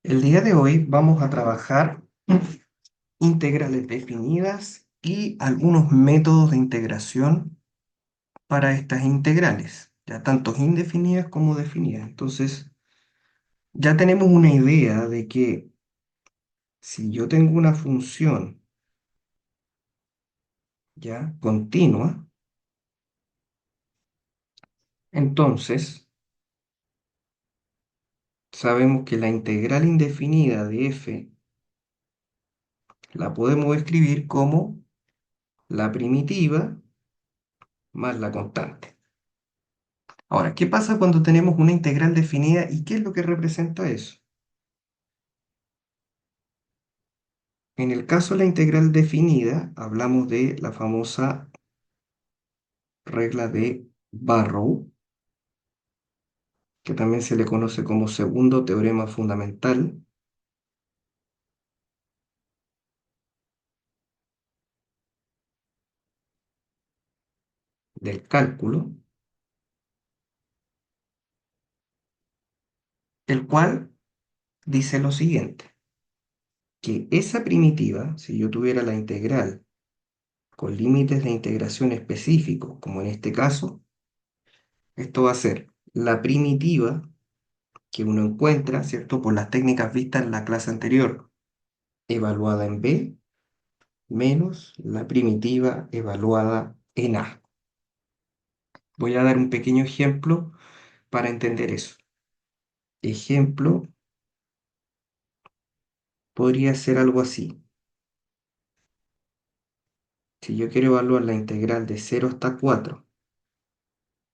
El día de hoy vamos a trabajar integrales definidas y algunos métodos de integración para estas integrales, ya tanto indefinidas como definidas. Entonces, ya tenemos una idea de que si yo tengo una función ya continua, entonces sabemos que la integral indefinida de f la podemos escribir como la primitiva más la constante. Ahora, ¿qué pasa cuando tenemos una integral definida y qué es lo que representa eso? En el caso de la integral definida, hablamos de la famosa regla de Barrow, que también se le conoce como segundo teorema fundamental del cálculo, el cual dice lo siguiente, que esa primitiva, si yo tuviera la integral con límites de integración específicos, como en este caso, esto va a ser la primitiva que uno encuentra, ¿cierto? Por las técnicas vistas en la clase anterior, evaluada en B, menos la primitiva evaluada en A. Voy a dar un pequeño ejemplo para entender eso. Ejemplo podría ser algo así. Si yo quiero evaluar la integral de 0 hasta 4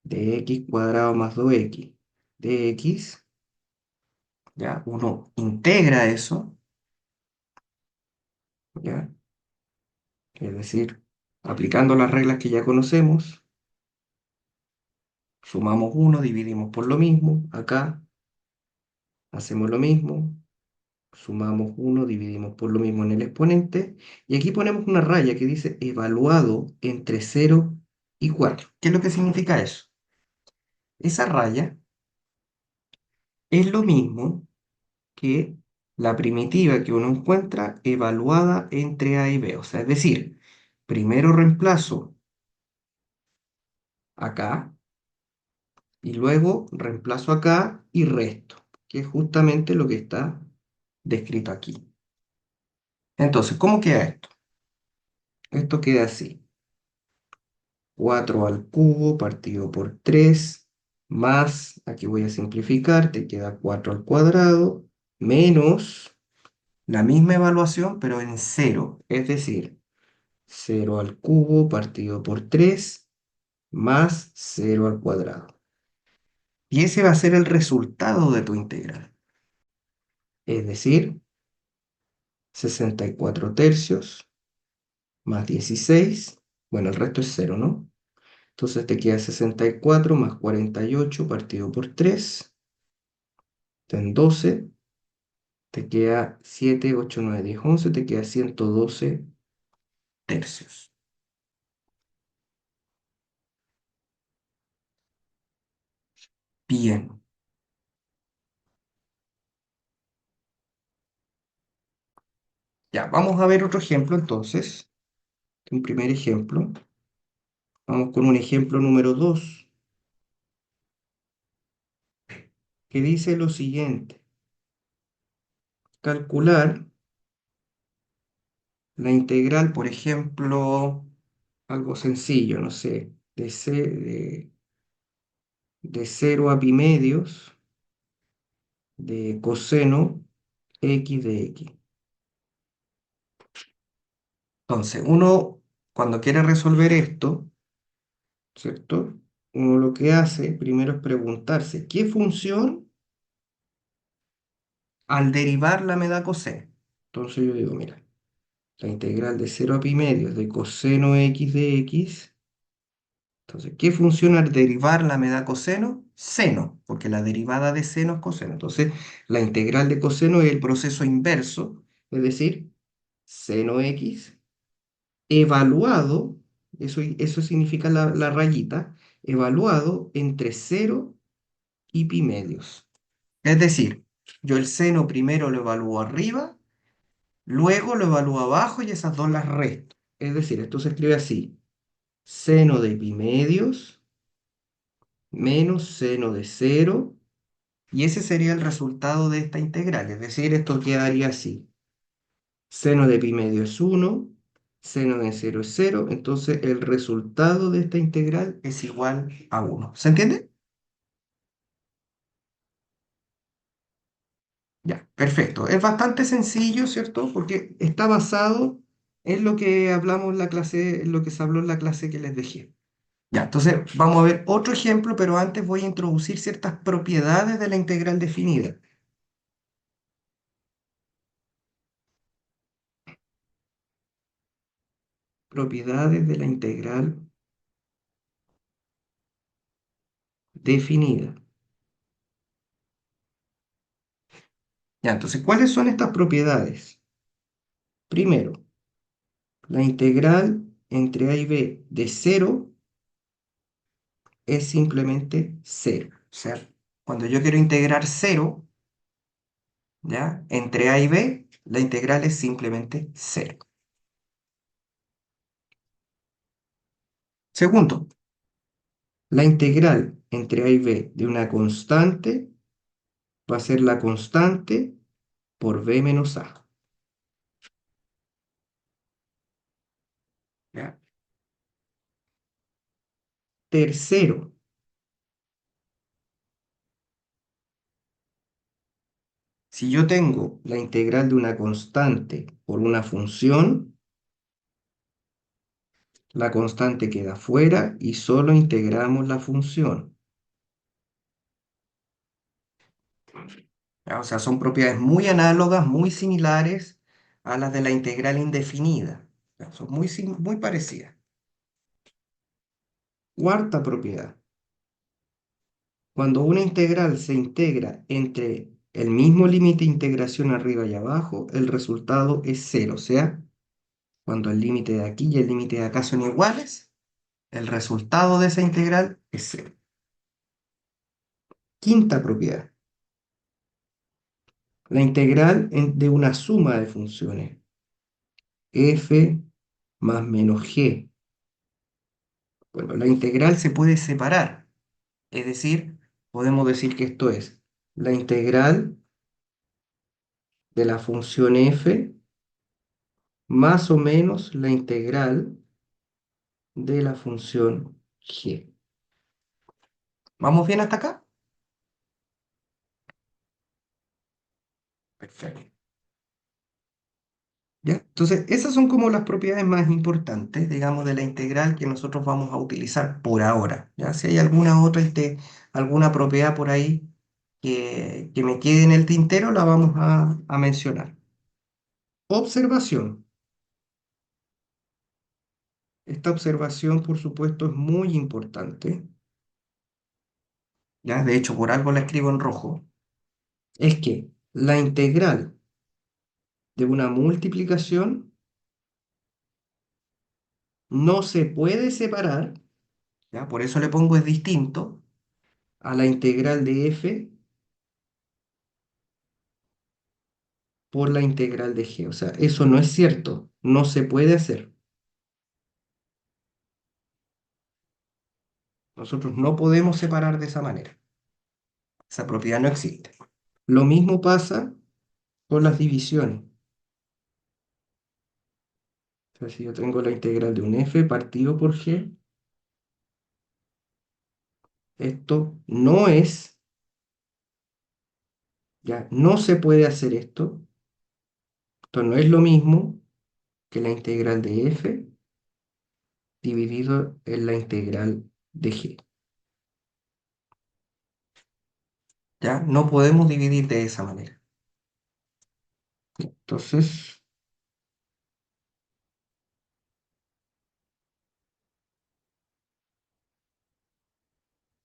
de x cuadrado más 2x de x, ya uno integra eso, ya, es decir, aplicando las reglas que ya conocemos, sumamos 1, dividimos por lo mismo, acá hacemos lo mismo, sumamos 1, dividimos por lo mismo en el exponente, y aquí ponemos una raya que dice evaluado entre 0 y 4. ¿Qué es lo que significa eso? Esa raya es lo mismo que la primitiva que uno encuentra evaluada entre A y B. O sea, es decir, primero reemplazo acá y luego reemplazo acá y resto, que es justamente lo que está descrito aquí. Entonces, ¿cómo queda esto? Esto queda así. 4 al cubo partido por 3 más, aquí voy a simplificar, te queda 4 al cuadrado, menos la misma evaluación, pero en cero, es decir, 0 al cubo partido por 3 más 0 al cuadrado. Y ese va a ser el resultado de tu integral, es decir, 64 tercios más 16, bueno, el resto es cero, ¿no? Entonces te queda 64 más 48 partido por 3, en 12, te queda 7, 8, 9, 10, 11, te queda 112 tercios. Bien, ya, vamos a ver otro ejemplo entonces. Un primer ejemplo. Vamos con un ejemplo número 2, que dice lo siguiente. Calcular la integral, por ejemplo, algo sencillo, no sé, de 0 a pi medios de coseno x de x. Entonces, uno, cuando quiere resolver esto, ¿cierto? Uno lo que hace primero es preguntarse, ¿qué función al derivarla me da coseno? Entonces yo digo, mira, la integral de 0 a pi medios de coseno x de x. Entonces, ¿qué función al derivarla me da coseno? Seno, porque la derivada de seno es coseno. Entonces, la integral de coseno es el proceso inverso, es decir, seno x evaluado, eso significa la rayita, evaluado entre 0 y pi medios. Es decir, Yo el seno primero lo evalúo arriba, luego lo evalúo abajo y esas dos las resto. Es decir, esto se escribe así: seno de pi medios menos seno de cero, y ese sería el resultado de esta integral. Es decir, esto quedaría así: seno de pi medio es 1, seno de cero es 0, entonces el resultado de esta integral es igual a 1. ¿Se entiende? Ya, perfecto. Es bastante sencillo, ¿cierto? Porque está basado en lo que hablamos en la clase, en lo que se habló en la clase que les dejé. Ya, entonces vamos a ver otro ejemplo, pero antes voy a introducir ciertas propiedades de la integral definida. Propiedades de la integral definida. Ya, entonces, ¿cuáles son estas propiedades? Primero, la integral entre a y b de cero es simplemente cero. O sea, cuando yo quiero integrar cero, ¿ya? Entre a y b, la integral es simplemente cero. Segundo, la integral entre a y b de una constante va a ser la constante por b menos a. ¿Ya? Tercero, si yo tengo la integral de una constante por una función, la constante queda fuera y solo integramos la función. ¿Ya? O sea, son propiedades muy análogas, muy similares a las de la integral indefinida. ¿Ya? Son muy parecidas. Cuarta propiedad. Cuando una integral se integra entre el mismo límite de integración arriba y abajo, el resultado es cero. O sea, cuando el límite de aquí y el límite de acá son iguales, el resultado de esa integral es cero. Quinta propiedad. La integral de una suma de funciones f más menos g. Bueno, la integral se puede separar. Es decir, podemos decir que esto es la integral de la función f más o menos la integral de la función g. ¿Vamos bien hasta acá? Perfecto. ¿Ya? Entonces, esas son como las propiedades más importantes, digamos, de la integral que nosotros vamos a utilizar por ahora. ¿Ya? Si hay alguna otra, alguna propiedad por ahí que me quede en el tintero, la vamos a mencionar. Observación. Esta observación, por supuesto, es muy importante. ¿Ya? De hecho, por algo la escribo en rojo. Es que la integral de una multiplicación no se puede separar, ¿ya? Por eso le pongo es distinto a la integral de f por la integral de g. O sea, eso no es cierto, no se puede hacer. Nosotros no podemos separar de esa manera. Esa propiedad no existe. Lo mismo pasa con las divisiones. O sea, si yo tengo la integral de un f partido por g, esto no es, ya no se puede hacer esto. Esto no es lo mismo que la integral de f dividido en la integral de g. ¿Ya? No podemos dividir de esa manera. Entonces,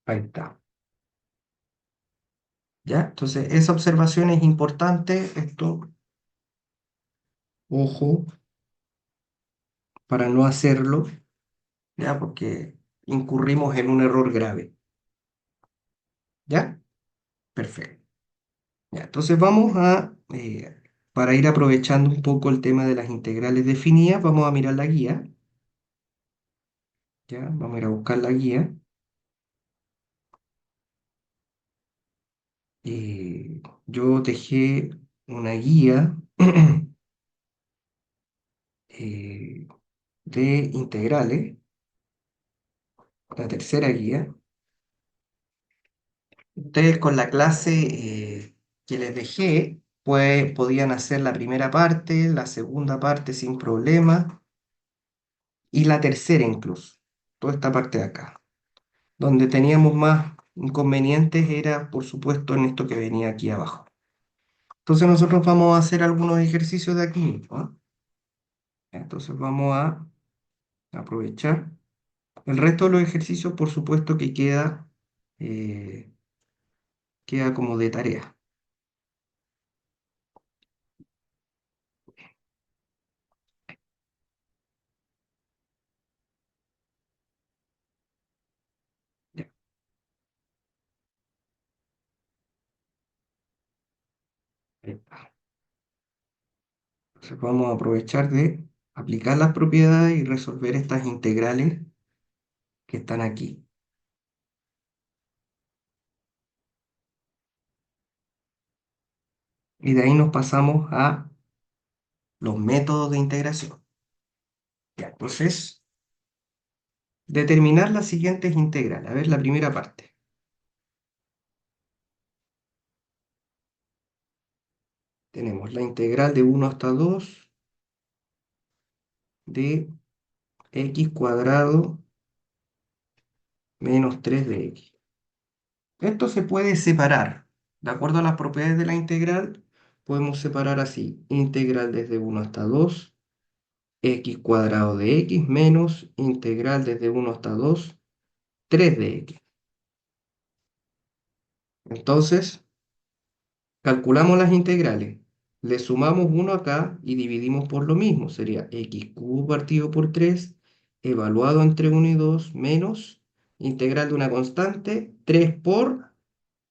ahí está. ¿Ya? Entonces, esa observación es importante. Esto, ojo, para no hacerlo, ¿ya? Porque incurrimos en un error grave. ¿Ya? Perfecto. Ya, entonces para ir aprovechando un poco el tema de las integrales definidas, vamos a mirar la guía. Ya, vamos a ir a buscar la guía. Yo dejé una guía eh, de integrales, la tercera guía. Ustedes con la clase que les dejé, pues podían hacer la primera parte, la segunda parte sin problema y la tercera incluso, toda esta parte de acá. Donde teníamos más inconvenientes era, por supuesto, en esto que venía aquí abajo. Entonces nosotros vamos a hacer algunos ejercicios de aquí mismo, ¿ah? Entonces vamos a aprovechar. El resto de los ejercicios, por supuesto, que eh, queda como de tarea. Ya. Ahí está. Entonces vamos a aprovechar de aplicar las propiedades y resolver estas integrales que están aquí. Y de ahí nos pasamos a los métodos de integración. Ya, entonces, determinar las siguientes integrales. A ver, la primera parte. Tenemos la integral de 1 hasta 2 de x cuadrado menos 3 de x. Esto se puede separar. De acuerdo a las propiedades de la integral, podemos separar así. Integral desde 1 hasta 2, x cuadrado de x menos integral desde 1 hasta 2, 3 de x. Entonces, calculamos las integrales. Le sumamos 1 acá y dividimos por lo mismo. Sería x cubo partido por 3, evaluado entre 1 y 2, menos integral de una constante, 3 por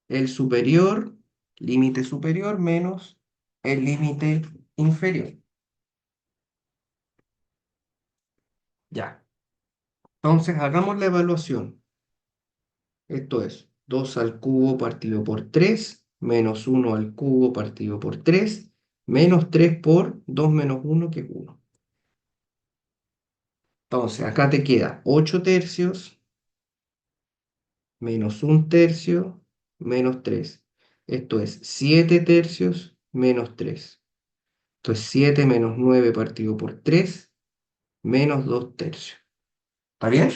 el superior, límite superior, menos el límite inferior. Ya. Entonces, hagamos la evaluación. Esto es 2 al cubo partido por 3, menos 1 al cubo partido por 3, menos 3 por 2 menos 1, que es 1. Entonces, acá te queda 8 tercios menos 1 tercio menos 3. Esto es 7 tercios menos 3. Esto es 7 menos 9 partido por 3 menos 2 tercios. ¿Está bien?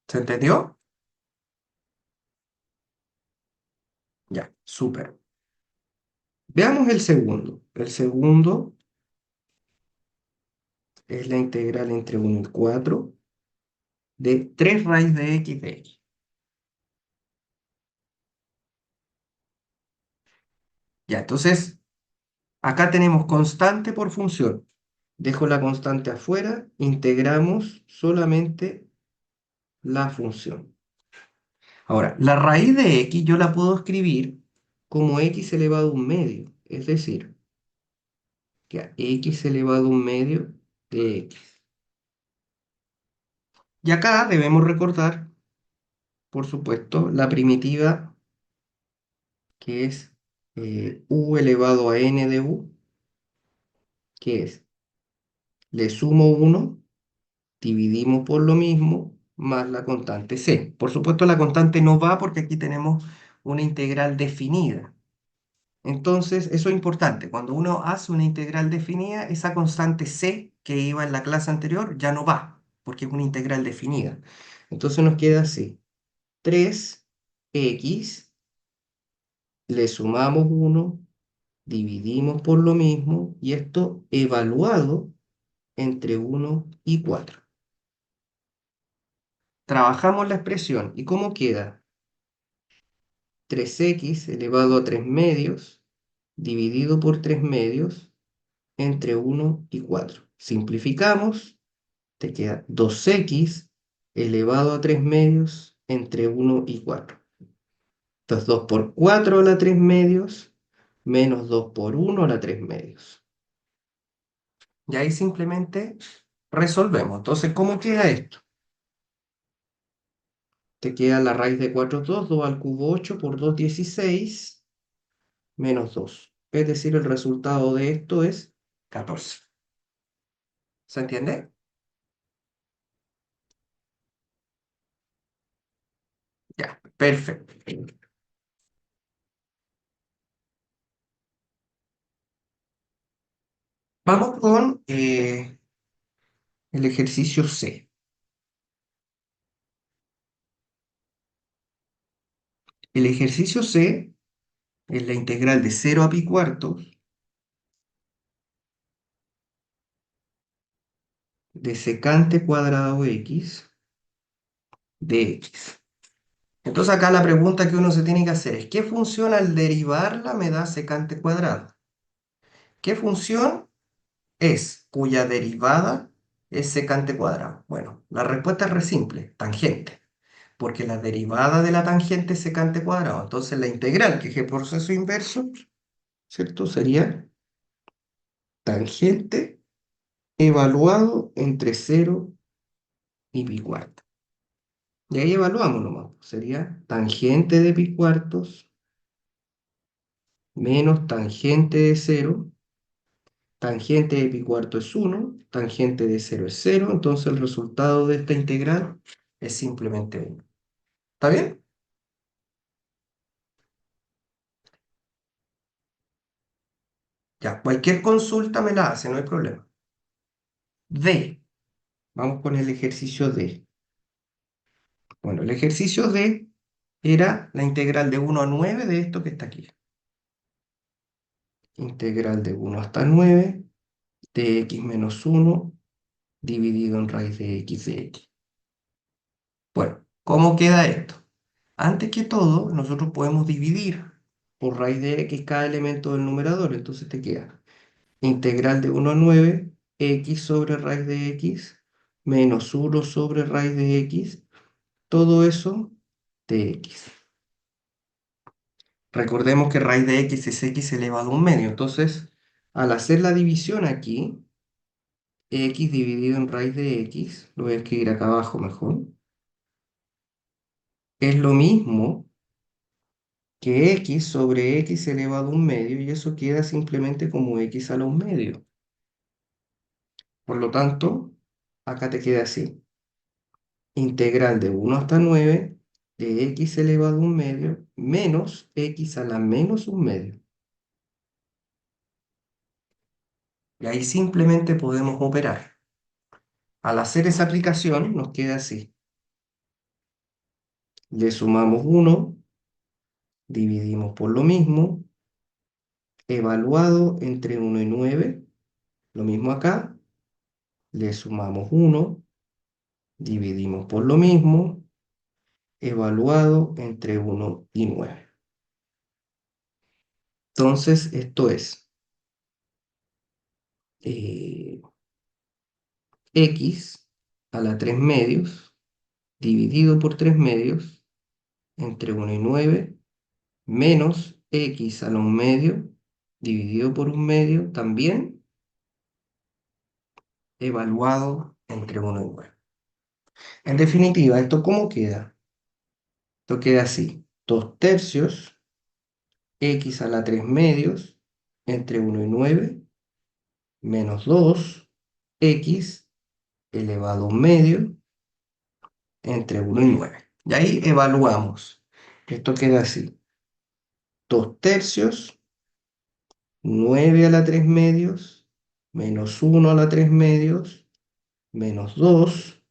¿Se entendió? Ya, súper. Veamos el segundo. El segundo es la integral entre 1 y 4 de 3 raíz de x de x. Ya, entonces, acá tenemos constante por función. Dejo la constante afuera, integramos solamente la función. Ahora, la raíz de x yo la puedo escribir como x elevado a un medio, es decir, que a x elevado a un medio de x. Y acá debemos recordar, por supuesto, la primitiva que es u elevado a n de u, que es, le sumo 1, dividimos por lo mismo, más la constante c. Por supuesto, la constante no va porque aquí tenemos una integral definida. Entonces, eso es importante. Cuando uno hace una integral definida, esa constante c que iba en la clase anterior ya no va, porque es una integral definida. Entonces nos queda así. 3x, le sumamos 1, dividimos por lo mismo, y esto evaluado entre 1 y 4. Trabajamos la expresión, ¿y cómo queda? 3x elevado a 3 medios, dividido por 3 medios, entre 1 y 4. Simplificamos, te queda 2x elevado a 3 medios entre 1 y 4. Entonces 2 por 4 a la 3 medios, menos 2 por 1 a la 3 medios. Y ahí simplemente resolvemos. Entonces, ¿cómo queda esto? Te queda la raíz de 4 2, 2 al cubo 8 por 2 16, menos 2. Es decir, el resultado de esto es 14. ¿Se entiende? Ya, perfecto. Vamos con el ejercicio C. El ejercicio C es la integral de 0 a pi cuartos de secante cuadrado x de x. Entonces acá la pregunta que uno se tiene que hacer es, ¿qué función al derivarla me da secante cuadrado? ¿Qué función es cuya derivada es secante cuadrado? Bueno, la respuesta es re simple, tangente, porque la derivada de la tangente es secante cuadrado. Entonces la integral, que es el proceso inverso, ¿cierto? Sería tangente evaluado entre 0 y pi cuarto. Y ahí evaluamos nomás. Sería tangente de pi cuartos menos tangente de 0. Tangente de pi cuarto es 1, tangente de 0 es 0, entonces el resultado de esta integral es simplemente 1. ¿Está bien? Ya, cualquier consulta me la hace, no hay problema. D, vamos con el ejercicio D. Bueno, el ejercicio D era la integral de 1 a 9 de esto que está aquí. Integral de 1 hasta 9 de x menos 1 dividido en raíz de x de x. Bueno, ¿cómo queda esto? Antes que todo, nosotros podemos dividir por raíz de x cada elemento del numerador. Entonces te queda integral de 1 a 9, x sobre raíz de x, menos 1 sobre raíz de x, todo eso de x. Recordemos que raíz de x es x elevado a un medio. Entonces, al hacer la división aquí, x dividido en raíz de x, lo voy a escribir acá abajo mejor, es lo mismo que x sobre x elevado a un medio, y eso queda simplemente como x a la un medio. Por lo tanto, acá te queda así. Integral de 1 hasta 9 de x elevado a un medio menos x a la menos un medio. Y ahí simplemente podemos operar. Al hacer esa aplicación nos queda así. Le sumamos 1, dividimos por lo mismo, evaluado entre 1 y 9, lo mismo acá, le sumamos 1, dividimos por lo mismo, evaluado entre 1 y 9. Entonces, esto es eh, x a la 3 medios dividido por 3 medios entre 1 y 9 menos x a la 1 medio dividido por 1 medio también evaluado entre 1 y 9. En definitiva, ¿esto cómo queda? Esto queda así. 2 tercios x a la 3 medios entre 1 y 9 menos 2 x elevado a un medio entre 1 y 9. Y ahí evaluamos. Esto queda así. 2 tercios, 9 a la 3 medios, menos 1 a la 3 medios, menos 2,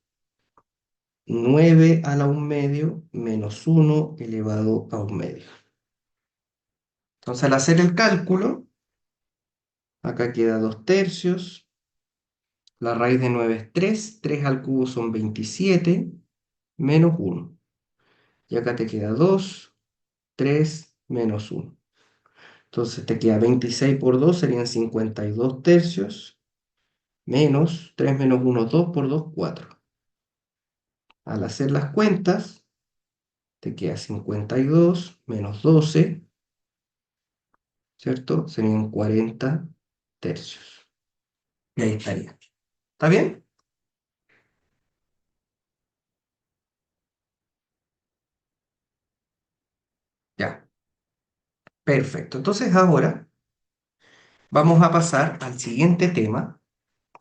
9 a la 1 medio, menos 1 elevado a 1 medio. Entonces, al hacer el cálculo, acá queda 2 tercios, la raíz de 9 es 3, 3 al cubo son 27, menos 1. Y acá te queda 2, 3, menos 1. Entonces te queda 26 por 2, serían 52 tercios, menos 3 menos 1, 2 por 2, 4. Al hacer las cuentas, te queda 52 menos 12, ¿cierto? Serían 40 tercios. Y ahí estaría. ¿Está bien? Ya, perfecto. Entonces ahora vamos a pasar al siguiente tema.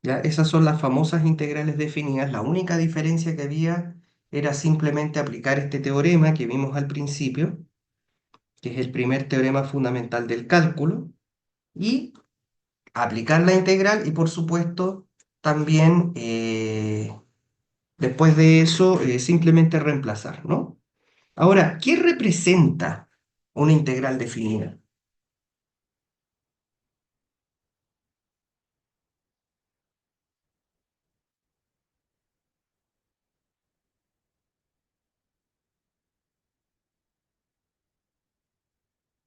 ¿Ya? Esas son las famosas integrales definidas. La única diferencia que había era simplemente aplicar este teorema que vimos al principio, que es el primer teorema fundamental del cálculo, y aplicar la integral y por supuesto también después de eso simplemente reemplazar, ¿no? Ahora, ¿qué representa una integral definida?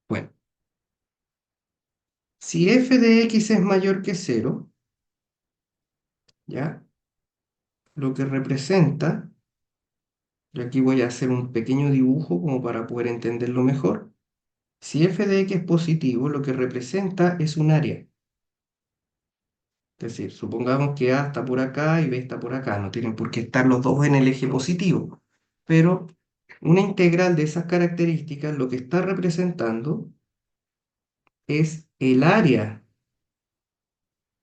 Bueno, si f de x es mayor que cero, ¿ya? Lo que representa, y aquí voy a hacer un pequeño dibujo como para poder entenderlo mejor. Si f de x es positivo, lo que representa es un área. Es decir, supongamos que A está por acá y B está por acá. No tienen por qué estar los dos en el eje positivo. Pero una integral de esas características lo que está representando es el área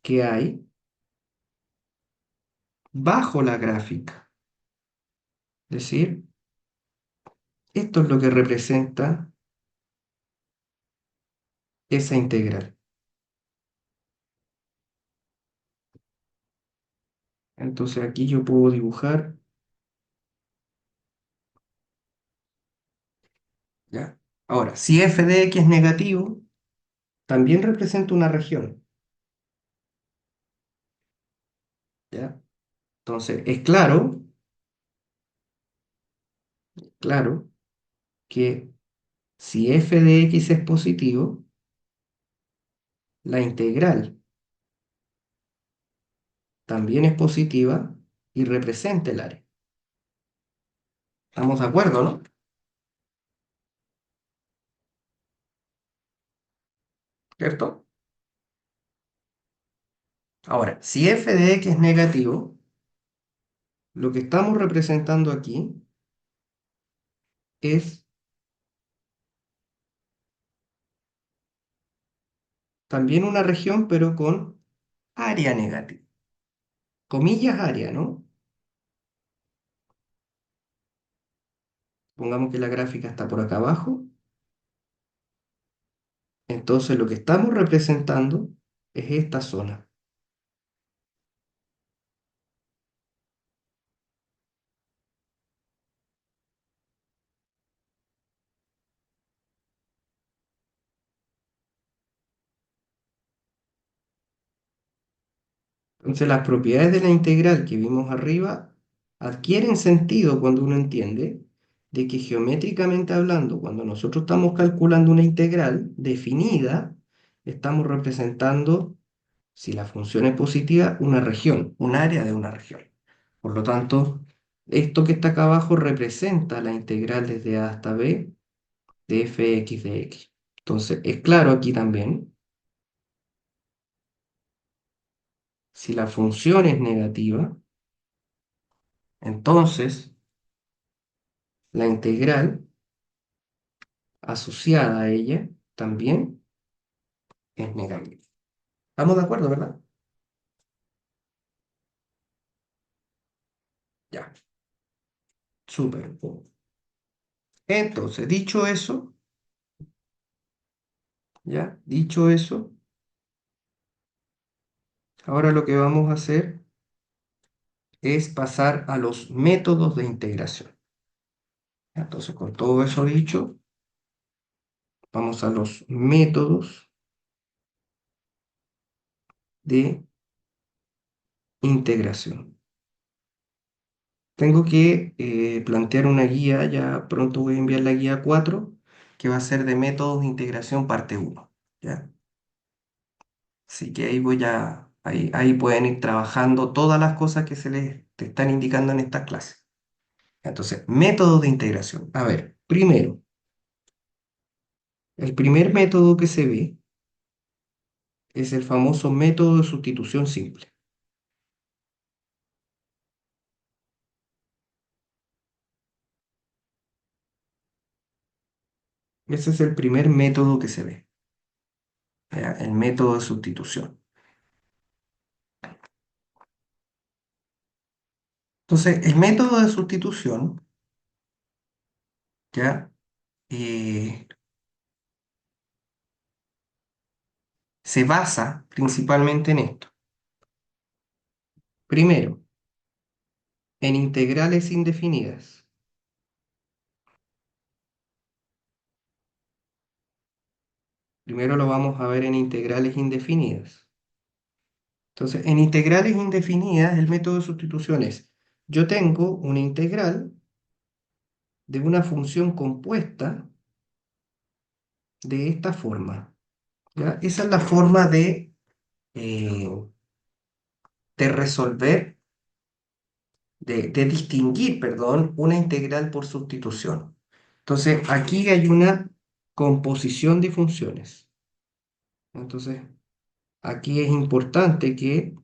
que hay bajo la gráfica. Es decir, esto es lo que representa esa integral. Entonces aquí yo puedo dibujar, ¿ya? Ahora, si f de x es negativo, también representa una región, ¿ya? Entonces, es claro, claro que si f de x es positivo, la integral también es positiva y representa el área. ¿Estamos de acuerdo, no? ¿Cierto? Ahora, si f de x es negativo, lo que estamos representando aquí es también una región, pero con área negativa. Comillas área, ¿no? Pongamos que la gráfica está por acá abajo. Entonces lo que estamos representando es esta zona. Entonces las propiedades de la integral que vimos arriba adquieren sentido cuando uno entiende de que geométricamente hablando, cuando nosotros estamos calculando una integral definida, estamos representando, si la función es positiva, una región, un área de una región. Por lo tanto, esto que está acá abajo representa la integral desde A hasta B de fx de x. Entonces, es claro aquí también, si la función es negativa, entonces la integral asociada a ella también es negativa. ¿Estamos de acuerdo, verdad? Ya, súper. Entonces, dicho eso, ya, dicho eso, ahora lo que vamos a hacer es pasar a los métodos de integración. Entonces, con todo eso dicho, vamos a los métodos de integración. Tengo que plantear una guía, ya pronto voy a enviar la guía 4 que va a ser de métodos de integración parte uno, ¿ya? Así que ahí pueden ir trabajando todas las cosas que te están indicando en estas clases. Entonces, métodos de integración. A ver. Primero, el primer método que se ve es el famoso método de sustitución simple. Ese es el primer método que se ve, ¿ya? El método de sustitución. Entonces, el método de sustitución, ¿ya? Eh, se basa principalmente en esto. Primero, en integrales indefinidas. Primero lo vamos a ver en integrales indefinidas. Entonces, en integrales indefinidas, el método de sustitución es, yo tengo una integral de una función compuesta de esta forma, ¿ya? Esa es la forma eh, de resolver, de distinguir, perdón, una integral por sustitución. Entonces, aquí hay una composición de funciones. Entonces, aquí es importante que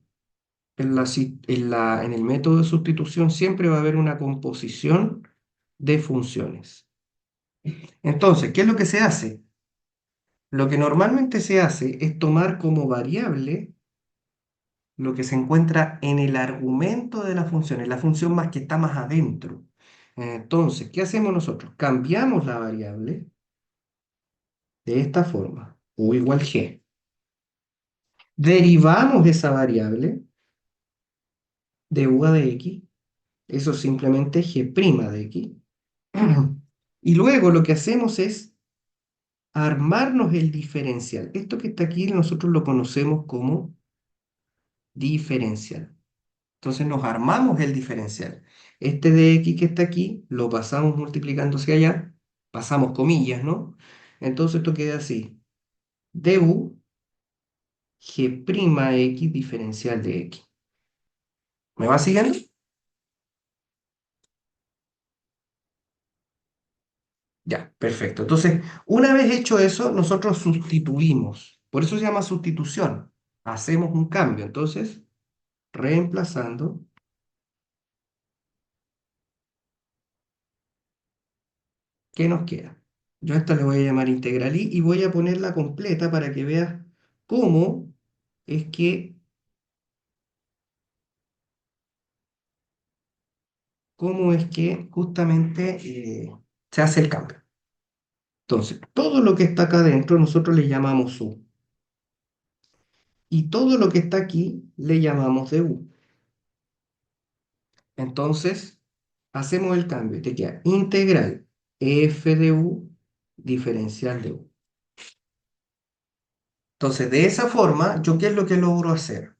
en el método de sustitución siempre va a haber una composición de funciones. Entonces, ¿qué es lo que se hace? Lo que normalmente se hace es tomar como variable lo que se encuentra en el argumento de la función, en la función más que está más adentro. Entonces, ¿qué hacemos nosotros? Cambiamos la variable de esta forma, u igual g. Derivamos esa variable de u a de x, eso es simplemente g' de x. Y luego lo que hacemos es armarnos el diferencial. Esto que está aquí nosotros lo conocemos como diferencial. Entonces nos armamos el diferencial. Este de x que está aquí lo pasamos multiplicando hacia allá, pasamos comillas, ¿no? Entonces esto queda así. Du g' diferencial de x. ¿Me va siguiendo? Ya, perfecto. Entonces, una vez hecho eso, nosotros sustituimos. Por eso se llama sustitución. Hacemos un cambio. Entonces, reemplazando, ¿qué nos queda? Yo a esta le voy a llamar integral y voy a ponerla completa para que veas cómo es que, cómo es que justamente se hace el cambio. Entonces, todo lo que está acá adentro nosotros le llamamos u. Y todo lo que está aquí le llamamos du. Entonces, hacemos el cambio y te queda integral f de u diferencial de u. Entonces, de esa forma, ¿yo qué es lo que logro hacer?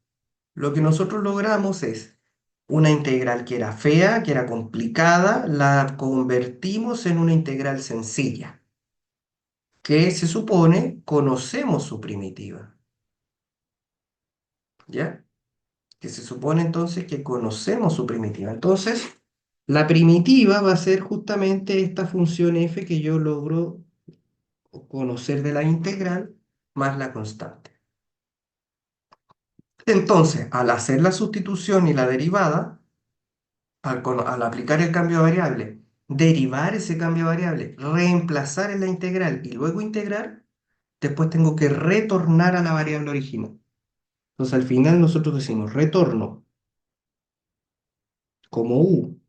Lo que nosotros logramos es una integral que era fea, que era complicada, la convertimos en una integral sencilla, que se supone conocemos su primitiva, ¿ya? Que se supone entonces que conocemos su primitiva. Entonces, la primitiva va a ser justamente esta función f que yo logro conocer de la integral más la constante. Entonces, al hacer la sustitución y la derivada, al aplicar el cambio de variable, derivar ese cambio de variable, reemplazar en la integral y luego integrar, después tengo que retornar a la variable original. Entonces, al final nosotros decimos retorno como u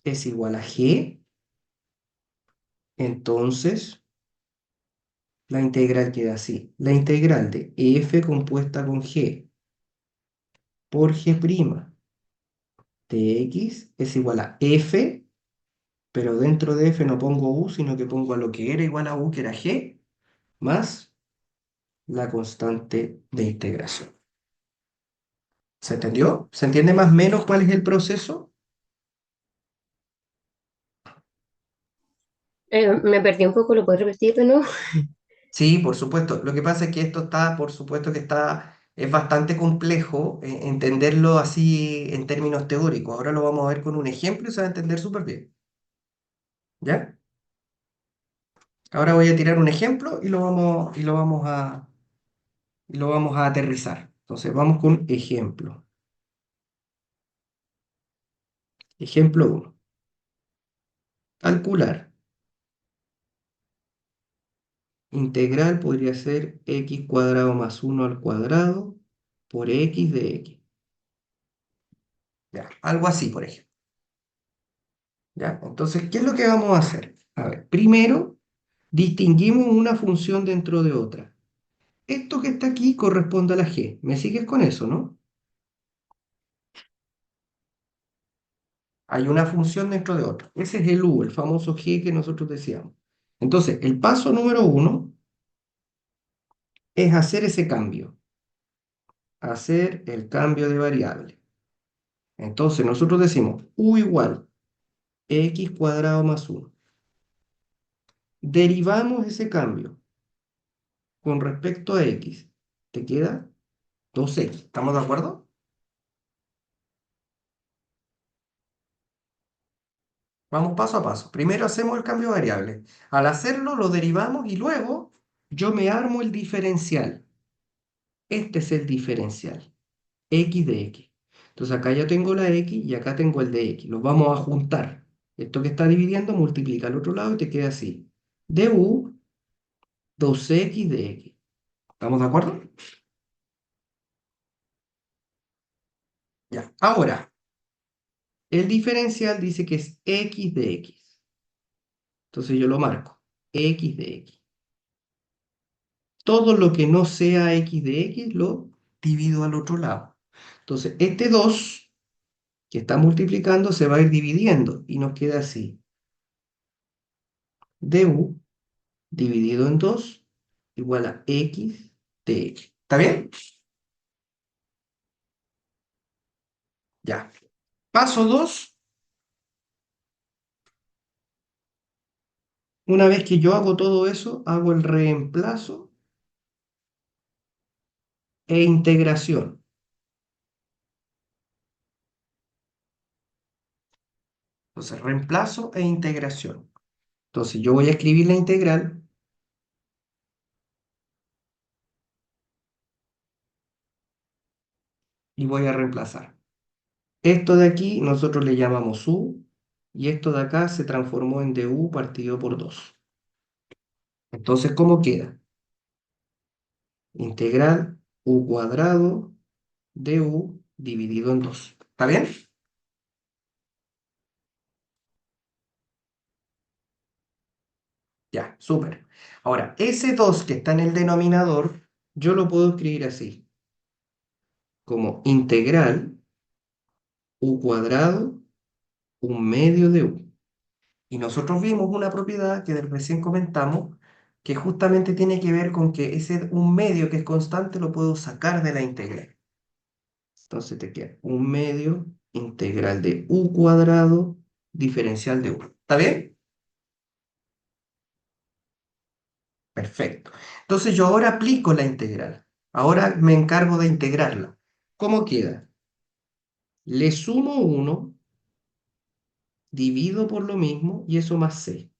es igual a g, entonces la integral queda así. La integral de f compuesta con g por g' de x es igual a f, pero dentro de f no pongo u, sino que pongo a lo que era igual a u, que era g, más la constante de integración. ¿Se entendió? ¿Se entiende más o menos cuál es el proceso? Me perdí un poco, ¿lo puedes repetir de nuevo? Sí, por supuesto. Lo que pasa es que esto está, por supuesto que está, es bastante complejo entenderlo así en términos teóricos. Ahora lo vamos a ver con un ejemplo y se va a entender súper bien. ¿Ya? Ahora voy a tirar un ejemplo y lo vamos a aterrizar. Entonces, vamos con ejemplo. Ejemplo uno. Calcular. Integral podría ser x cuadrado más uno al cuadrado por x de x. Ya, algo así, por ejemplo. ¿Ya? Entonces, ¿qué es lo que vamos a hacer? A ver, primero, distinguimos una función dentro de otra. Esto que está aquí corresponde a la g. ¿Me sigues con eso, no? Hay una función dentro de otra. Ese es el u, el famoso g que nosotros decíamos. Entonces, el paso número uno es hacer ese cambio, hacer el cambio de variable. Entonces, nosotros decimos u igual x cuadrado más uno. Derivamos ese cambio con respecto a x. ¿Te queda 2x? ¿Estamos de acuerdo? Vamos paso a paso. Primero hacemos el cambio de variable. Al hacerlo, lo derivamos y luego yo me armo el diferencial. Este es el diferencial. X de X. Entonces acá ya tengo la X y acá tengo el de X. Los vamos a juntar. Esto que está dividiendo multiplica al otro lado y te queda así. Du 2x de X. ¿Estamos de acuerdo? Ya. Ahora, el diferencial dice que es X de X. Entonces yo lo marco. X de X. Todo lo que no sea X de X lo divido al otro lado. Entonces, este 2 que está multiplicando se va a ir dividiendo y nos queda así. Du dividido en 2 igual a x de x. ¿Está bien? Ya. Paso 2. Una vez que yo hago todo eso, hago el reemplazo e integración. Entonces, reemplazo e integración. Entonces, yo voy a escribir la integral y voy a reemplazar. Esto de aquí nosotros le llamamos u y esto de acá se transformó en du partido por 2. Entonces, ¿cómo queda? Integral u cuadrado du dividido en 2. ¿Está bien? Ya, súper. Ahora, ese 2 que está en el denominador, yo lo puedo escribir así, como integral u cuadrado, un medio de u. Y nosotros vimos una propiedad que recién comentamos, que justamente tiene que ver con que ese un medio que es constante lo puedo sacar de la integral. Entonces te queda un medio integral de u cuadrado diferencial de u. ¿Está bien? Perfecto. Entonces yo ahora aplico la integral. Ahora me encargo de integrarla. ¿Cómo queda? Le sumo uno, divido por lo mismo y eso más c.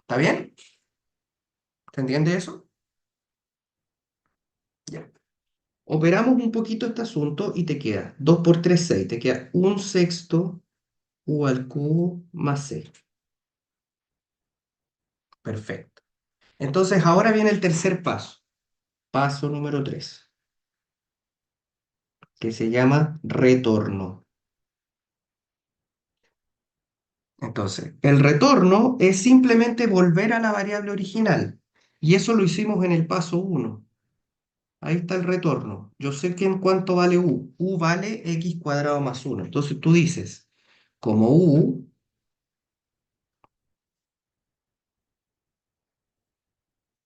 ¿Está bien? ¿Se entiende eso? Ya. Operamos un poquito este asunto y te queda 2 por 3 6. Te queda un sexto u al cubo más c. Perfecto. Entonces ahora viene el tercer paso. Paso número 3, que se llama retorno. Entonces, el retorno es simplemente volver a la variable original. Y eso lo hicimos en el paso uno. Ahí está el retorno. Yo sé que en cuánto vale u. U vale x cuadrado más uno. Entonces tú dices, como u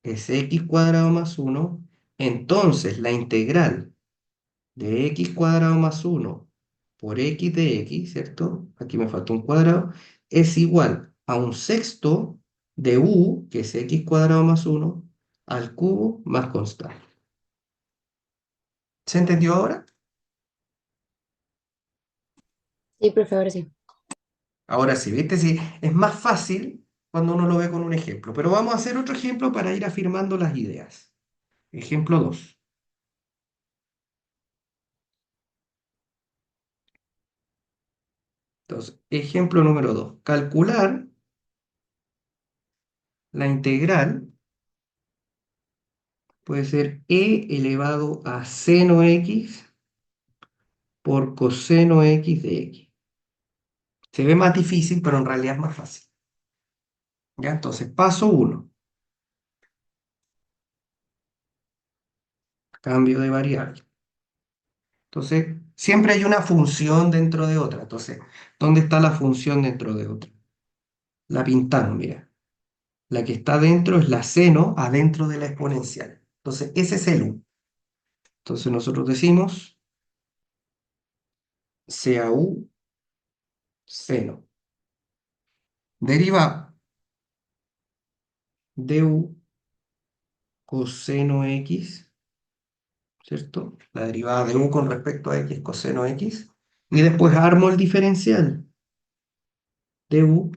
es x cuadrado más uno, entonces la integral de x cuadrado más uno por x de x, ¿cierto? Aquí me falta un cuadrado, es igual a un sexto de u, que es x cuadrado más uno, al cubo más constante. ¿Se entendió ahora? Sí, por favor, sí. Ahora sí, ¿viste? Sí, es más fácil. cuando uno lo ve con un ejemplo. Pero vamos a hacer otro ejemplo para ir afirmando las ideas. Ejemplo 2. Entonces, ejemplo número 2. Calcular la integral puede ser e elevado a seno x por coseno x de x. Se ve más difícil, pero en realidad es más fácil. ¿Ya? Entonces, paso uno, cambio de variable. Entonces, siempre hay una función dentro de otra. Entonces, ¿dónde está la función dentro de otra? La pintamos, mira. La que está dentro es la seno adentro de la exponencial. Entonces, ese es el u. Entonces, nosotros decimos CAU seno. Deriva du coseno x, ¿cierto? La derivada de u con respecto a x coseno x. Y después armo el diferencial du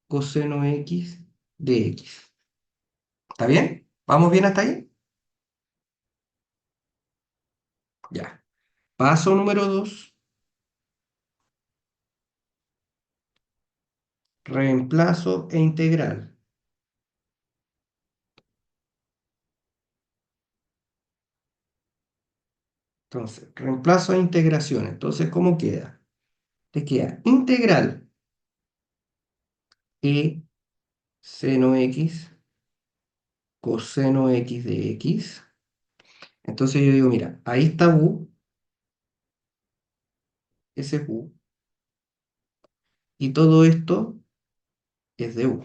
coseno x de x. ¿Está bien? ¿Vamos bien hasta ahí? Ya. Paso número 2. Reemplazo e integral. Entonces, reemplazo e integración. Entonces, ¿cómo queda? Te queda integral e seno x coseno x de x. Entonces yo digo, mira, ahí está u, ese es u, y todo esto es de u.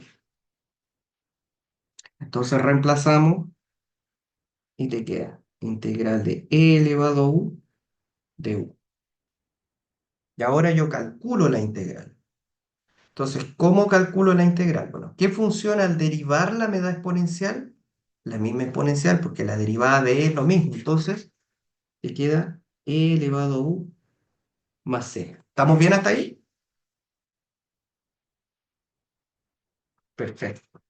Entonces reemplazamos y te queda integral de e elevado a u de u. Y ahora yo calculo la integral. Entonces, ¿cómo calculo la integral? Bueno, ¿qué función al derivarla me da exponencial? La misma exponencial, porque la derivada de e es lo mismo. Entonces, te queda e elevado a u más c. ¿Estamos bien hasta ahí? Perfecto.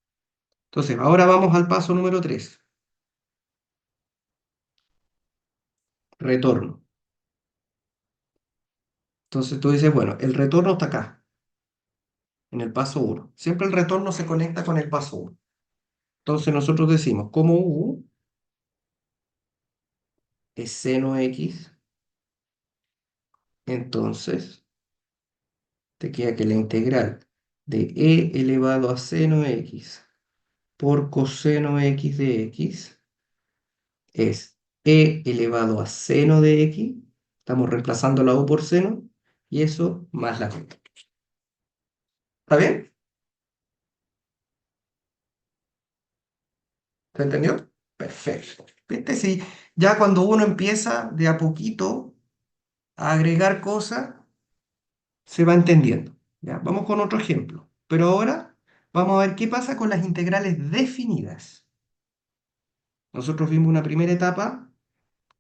Entonces, ahora vamos al paso número 3. Retorno. Entonces tú dices, bueno, el retorno está acá, en el paso uno. Siempre el retorno se conecta con el paso uno. Entonces nosotros decimos, como u es seno x, entonces te queda que la integral de e elevado a seno x por coseno x de x es e elevado a seno de x, estamos reemplazando la u por seno, y eso más la u. ¿Está bien? ¿Se entendió? Perfecto. ¿Viste? Sí, ya cuando uno empieza de a poquito a agregar cosas, se va entendiendo. ¿Ya? Vamos con otro ejemplo. Pero ahora vamos a ver qué pasa con las integrales definidas. Nosotros vimos una primera etapa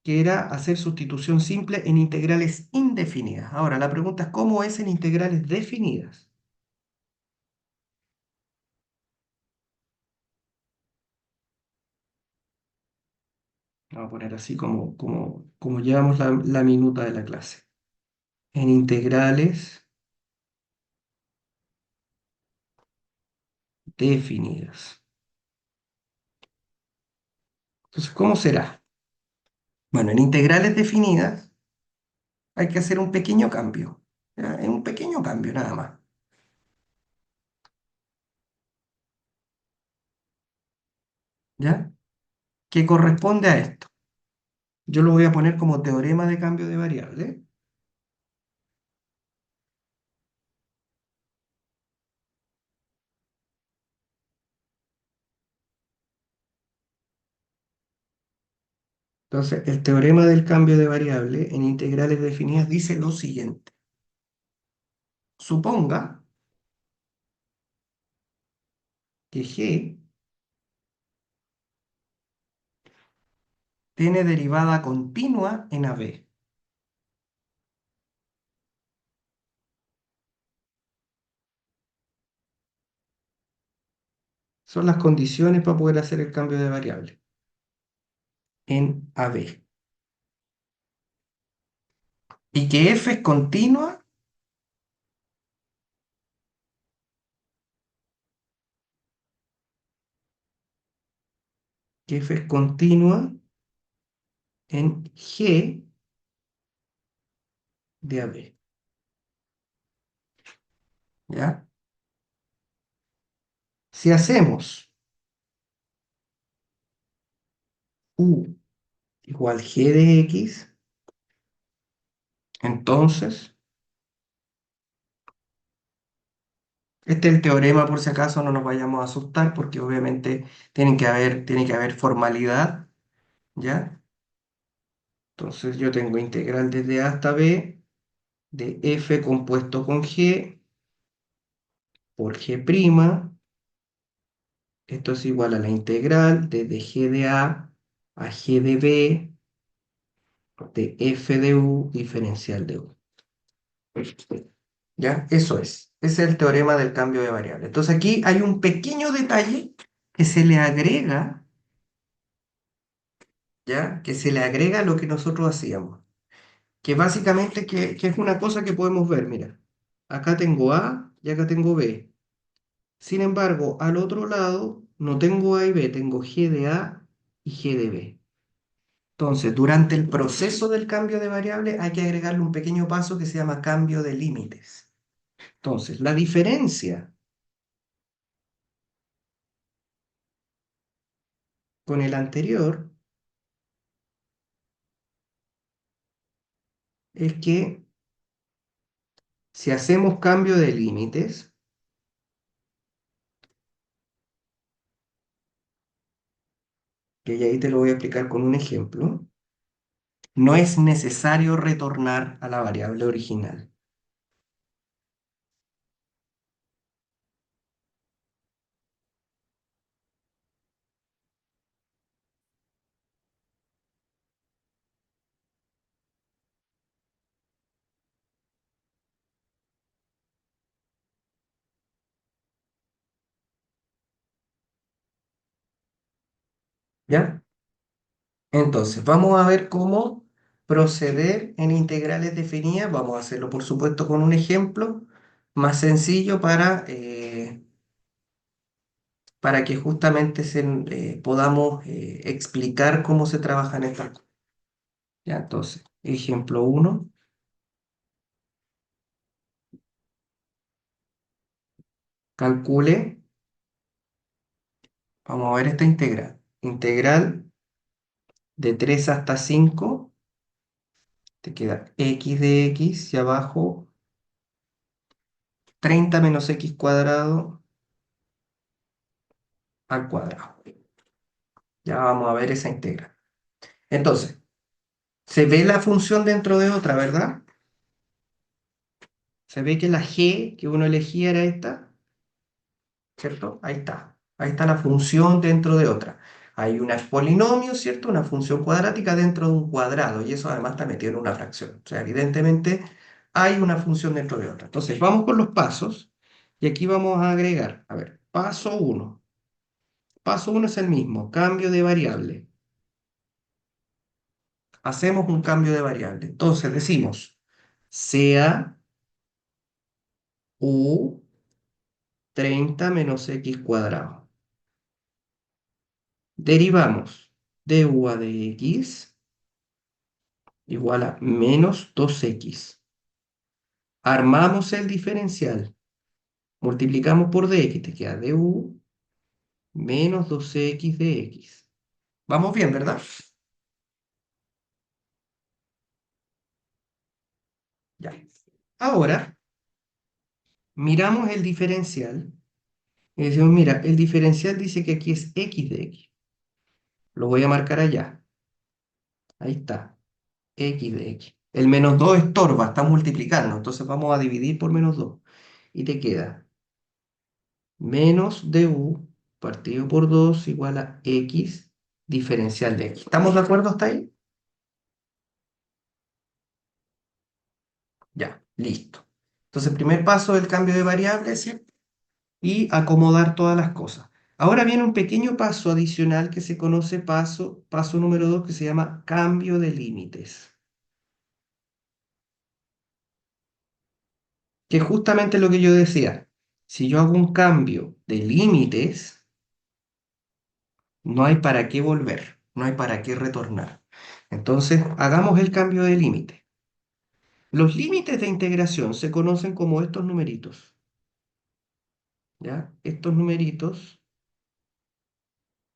que era hacer sustitución simple en integrales indefinidas. Ahora, la pregunta es, ¿cómo es en integrales definidas? Vamos a poner así como llevamos la minuta de la clase. En integrales definidas. Entonces, ¿cómo será? Bueno, en integrales definidas hay que hacer un pequeño cambio. ¿Ya? Es un pequeño cambio nada más. ¿Ya? Que corresponde a esto. Yo lo voy a poner como teorema de cambio de variable. Entonces, el teorema del cambio de variable en integrales definidas dice lo siguiente. Suponga que g tiene derivada continua en AB. Son las condiciones para poder hacer el cambio de variable en AB. Y que f es continua, que f es continua en G de AB. ¿Ya? Si hacemos U igual G de X, entonces, este es el teorema por si acaso no nos vayamos a asustar, porque obviamente tiene que haber formalidad, ¿ya? Entonces yo tengo integral desde A hasta B de f compuesto con g por g'. Esto es igual a la integral desde g de a g de b de f de u diferencial de u. ¿Ya? Eso es. Ese es el teorema del cambio de variable. Entonces aquí hay un pequeño detalle que se le agrega, ¿ya? Que se le agrega a lo que nosotros hacíamos. Que básicamente que es una cosa que podemos ver, mira. Acá tengo A y acá tengo B. Sin embargo, al otro lado no tengo A y B, tengo G de A y G de B. Entonces, durante el proceso del cambio de variable hay que agregarle un pequeño paso que se llama cambio de límites. Entonces, la diferencia con el anterior es que si hacemos cambio de límites, que ya ahí te lo voy a explicar con un ejemplo, no es necesario retornar a la variable original. ¿Ya? Entonces, vamos a ver cómo proceder en integrales definidas. Vamos a hacerlo, por supuesto, con un ejemplo más sencillo para que justamente podamos explicar cómo se trabajan estas cosas. Ya, entonces, ejemplo uno, calcule, vamos a ver esta integral. Integral de 3 hasta 5, te queda x de x y abajo 30 menos x cuadrado al cuadrado. Ya vamos a ver esa integral. Entonces, se ve la función dentro de otra, ¿verdad? Se ve que la g que uno elegía era esta, ¿cierto? Ahí está. Ahí está la función dentro de otra. Hay un polinomio, ¿cierto? Una función cuadrática dentro de un cuadrado y eso además está metido en una fracción. O sea, evidentemente hay una función dentro de otra. Entonces, vamos con los pasos y aquí vamos a agregar, a ver, paso uno. Paso uno es el mismo, cambio de variable. Hacemos un cambio de variable. Entonces decimos, sea u 30 menos x cuadrado. Derivamos de u a de x igual a menos 2x. Armamos el diferencial. Multiplicamos por dx, te queda du menos 2x de x. Vamos bien, ¿verdad? Ya. Ahora, miramos el diferencial y decimos, mira, el diferencial dice que aquí es x de x. Lo voy a marcar allá. Ahí está. X de x. El menos 2 estorba, está multiplicando, entonces vamos a dividir por menos 2. Y te queda menos du partido por 2 igual a x diferencial de x. ¿Estamos de acuerdo hasta ahí? Ya, listo. Entonces, primer paso del cambio de variables, ¿sí? Y acomodar todas las cosas. Ahora viene un pequeño paso adicional que se conoce paso número 2, que se llama cambio de límites, que es justamente lo que yo decía. Si yo hago un cambio de límites, no hay para qué volver, no hay para qué retornar. Entonces, hagamos el cambio de límite. Los límites de integración se conocen como estos numeritos, ¿ya? Estos numeritos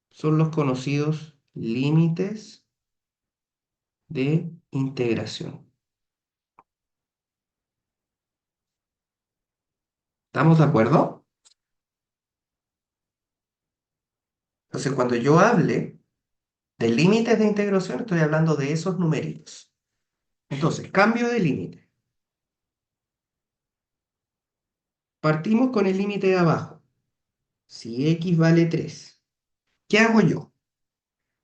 son los conocidos límites de integración. ¿Estamos de acuerdo? Entonces, cuando yo hable de límites de integración, estoy hablando de esos numeritos. Entonces, cambio de límite. Partimos con el límite de abajo. Si x vale 3, ¿qué hago yo?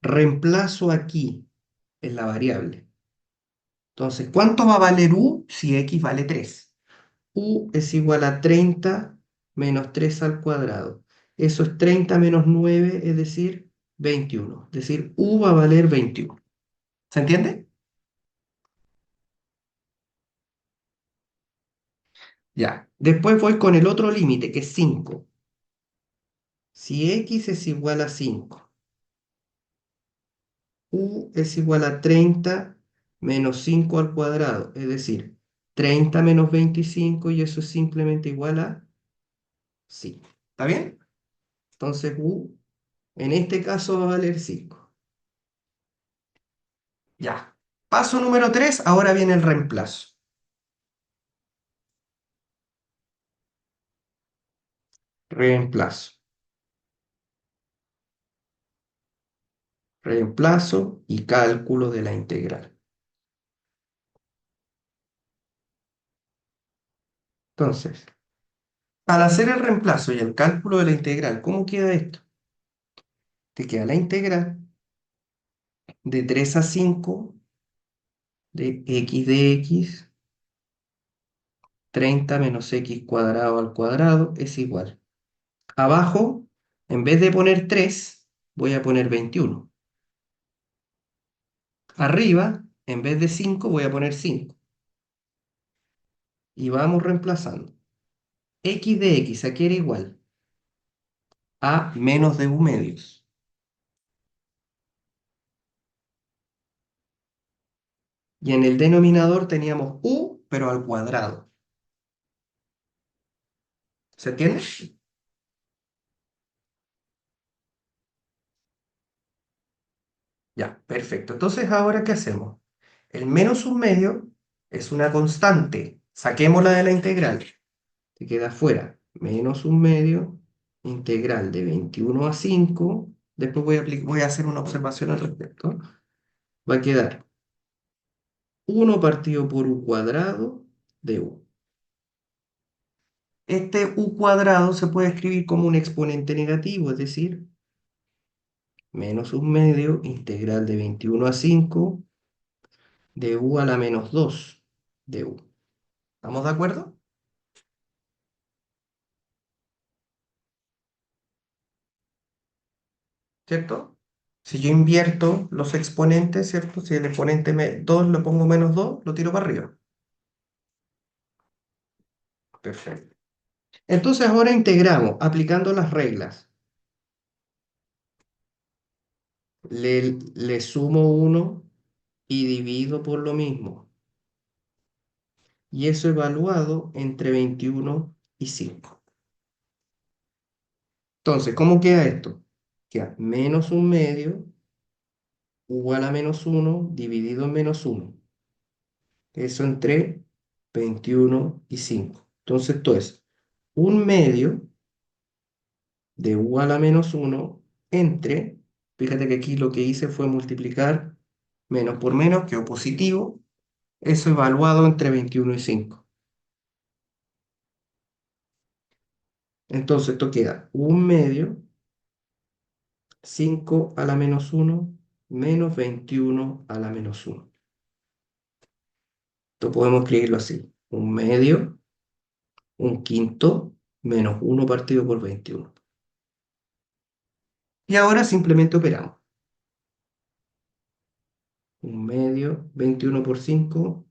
Reemplazo aquí en la variable. Entonces, ¿cuánto va a valer u si x vale 3? U es igual a 30 menos 3 al cuadrado. Eso es 30 menos 9, es decir, 21. Es decir, u va a valer 21. ¿Se entiende? Ya. Después voy con el otro límite, que es 5. Si x es igual a 5, u es igual a 30 menos 5 al cuadrado, es decir, 30 menos 25 y eso es simplemente igual a 5. ¿Está bien? Entonces u en este caso va a valer 5. Ya. Paso número 3, ahora viene el reemplazo. Reemplazo. Reemplazo y cálculo de la integral. Entonces, al hacer el reemplazo y el cálculo de la integral, ¿cómo queda esto? Te queda la integral de 3 a 5 de x 30 menos x cuadrado al cuadrado es igual. Abajo, en vez de poner 3, voy a poner 21. Arriba, en vez de 5, voy a poner 5. Y vamos reemplazando. X de x, aquí era igual a menos de u medios. Y en el denominador teníamos u, pero al cuadrado. ¿Se entiende? Ya, perfecto. Entonces, ¿ahora qué hacemos? El menos un medio es una constante. Saquémosla de la integral. Te queda fuera. Menos un medio, integral de 21 a 5. Después voy a hacer una observación al respecto. Va a quedar 1 partido por u cuadrado de u. Este u cuadrado se puede escribir como un exponente negativo, es decir, menos un medio, integral de 21 a 5 de u a la menos 2 de u. ¿Estamos de acuerdo? ¿Cierto? Si yo invierto los exponentes, ¿cierto? Si el exponente 2 le pongo menos 2, lo tiro para arriba. Perfecto. Entonces ahora integramos aplicando las reglas. Le sumo 1 y divido por lo mismo. Y eso evaluado entre 21 y 5. Entonces, ¿cómo queda esto? Queda menos un medio igual a menos 1 dividido en menos 1. Eso entre 21 y 5. Entonces, esto es un medio de u a la menos 1 entre, fíjate que aquí lo que hice fue multiplicar menos por menos, quedó positivo, eso evaluado entre 21 y 5. Entonces, esto queda un medio, 5 a la menos 1 menos 21 a la menos 1. Esto podemos escribirlo así, un medio, un quinto, menos 1 partido por 21. Y ahora simplemente operamos. Un medio, 21 por 5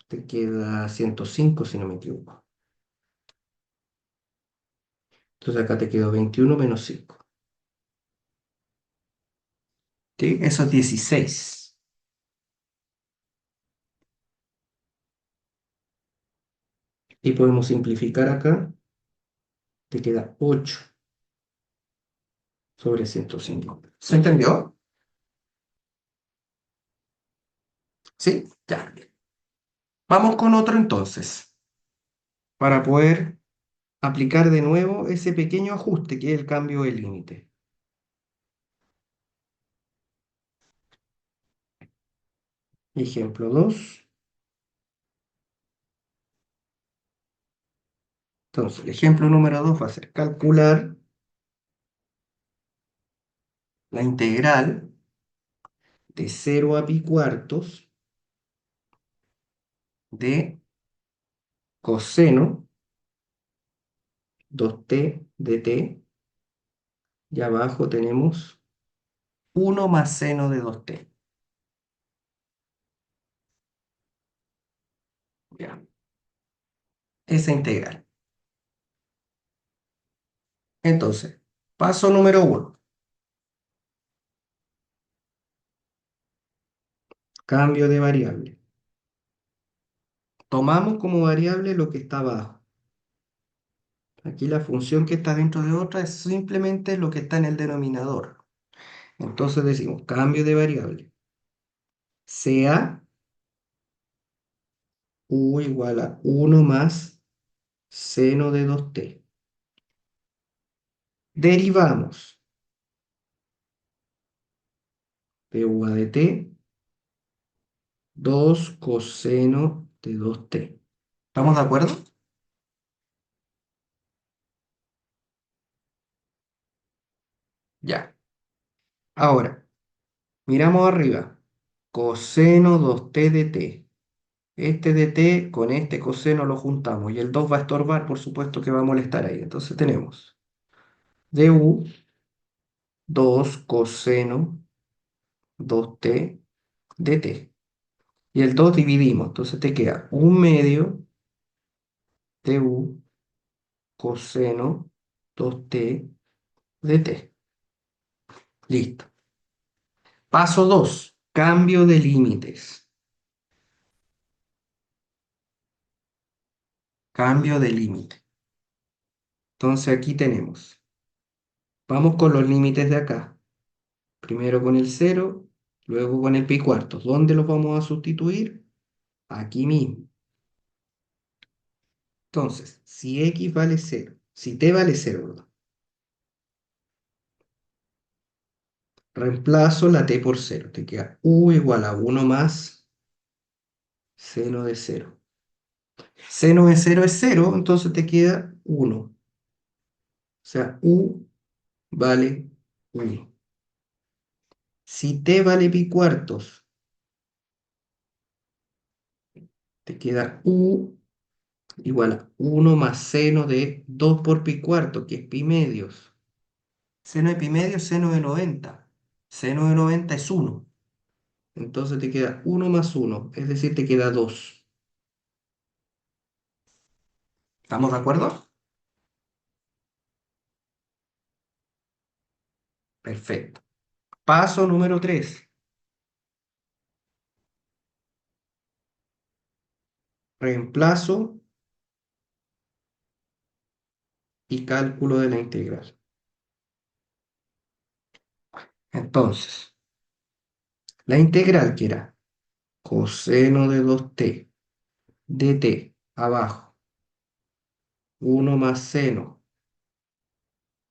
te queda 105 si no me equivoco. Entonces acá te quedó 21 menos 5. ¿Sí? Eso es 16. Y podemos simplificar acá, te queda 8 sobre 105. ¿Se entendió? ¿Sí? Ya. Vamos con otro entonces, para poder aplicar de nuevo ese pequeño ajuste que es el cambio de límite. Ejemplo 2. Entonces, el ejemplo número 2 va a ser calcular la integral de 0 a pi cuartos de coseno 2t de t, y abajo tenemos 1 más seno de 2t. Ya, esa integral. Entonces, paso número 1, cambio de variable. Tomamos como variable lo que está abajo. Aquí la función que está dentro de otra es simplemente lo que está en el denominador. Entonces decimos cambio de variable. Sea u igual a 1 más seno de 2t. Derivamos de u a de t 2 coseno de 2t. ¿Estamos de acuerdo? Ya. Ahora, miramos arriba. Coseno 2t de t. Este de t con este coseno lo juntamos y el 2 va a estorbar, por supuesto que va a molestar ahí. Entonces tenemos du 2 coseno 2t de t. Y el 2 dividimos, entonces te queda un medio du coseno 2t de t. Listo. Paso 2, cambio de límites. Cambio de límite. Entonces aquí tenemos, vamos con los límites de acá. Primero con el cero, luego con el pi cuartos. ¿Dónde los vamos a sustituir? Aquí mismo. Entonces, si x vale cero, si t vale cero, perdón, reemplazo la t por cero. Te queda u igual a 1 más seno de cero. Seno de cero es cero, entonces te queda 1. O sea, u vale 1. Si t vale pi cuartos, te queda u igual a 1 más seno de 2 por pi cuarto, que es pi medios. Seno de pi medio es seno de 90. Seno de 90 es 1. Entonces te queda 1 más 1, es decir, te queda 2. ¿Estamos de acuerdo? Perfecto. Paso número 3. Reemplazo y cálculo de la integral. Entonces, la integral que era coseno de 2t de t abajo, 1 más seno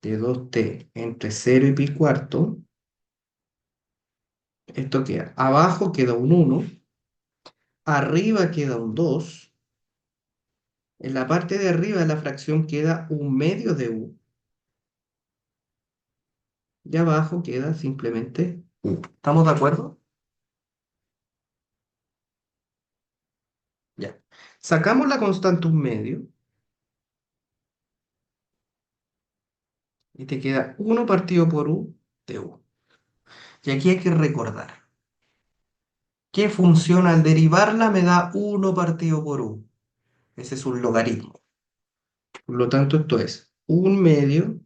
de 2t entre 0 y pi cuarto, esto queda, abajo queda un 1, arriba queda un 2, en la parte de arriba de la fracción queda un medio de u, y abajo queda simplemente u. ¿Estamos de acuerdo? Ya. Sacamos la constante un medio, Y te queda 1 partido por u de u. Y aquí hay que recordar qué función al derivarla me da 1 partido por u. Ese es un logaritmo. Por lo tanto, esto es 1 medio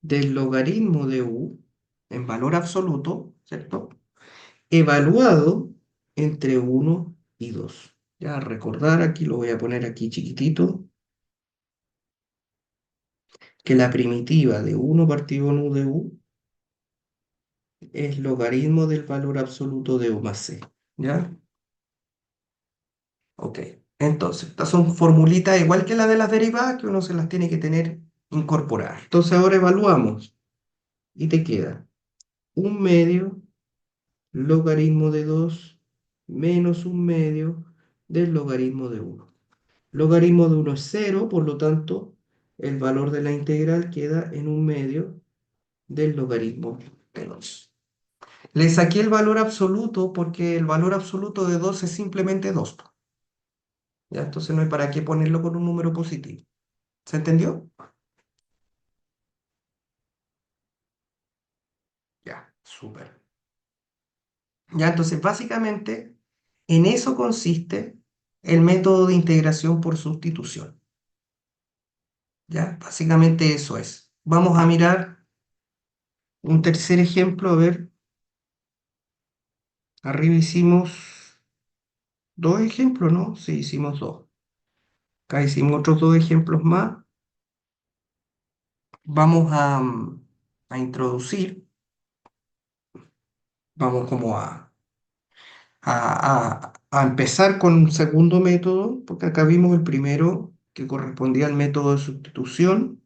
del logaritmo de u en valor absoluto, ¿cierto? Evaluado entre 1 y 2. Ya, recordar, aquí lo voy a poner aquí chiquitito, que la primitiva de 1 partido en u de u es logaritmo del valor absoluto de u más c. ¿Ya? Ok. Entonces, estas son formulitas igual que la de las derivadas que uno se las tiene que tener incorporadas. Entonces ahora evaluamos y te queda 1 medio logaritmo de 2 menos 1 medio del logaritmo de uno. Logaritmo de uno es cero, por lo tanto, el valor de la integral queda en 1 medio del logaritmo de 2. Le saqué el valor absoluto porque el valor absoluto de 2 es simplemente 2. ¿Ya? Entonces no hay para qué ponerlo con un número positivo. ¿Se entendió? Ya, súper. Ya, entonces básicamente en eso consiste el método de integración por sustitución. Ya, básicamente eso es. Vamos a mirar un tercer ejemplo. A ver, arriba hicimos 2 ejemplos, ¿no? Sí, hicimos dos. Acá hicimos otros 2 ejemplos más. Vamos a introducir, vamos como a empezar con un segundo método, porque acá vimos el primero que correspondía al método de sustitución.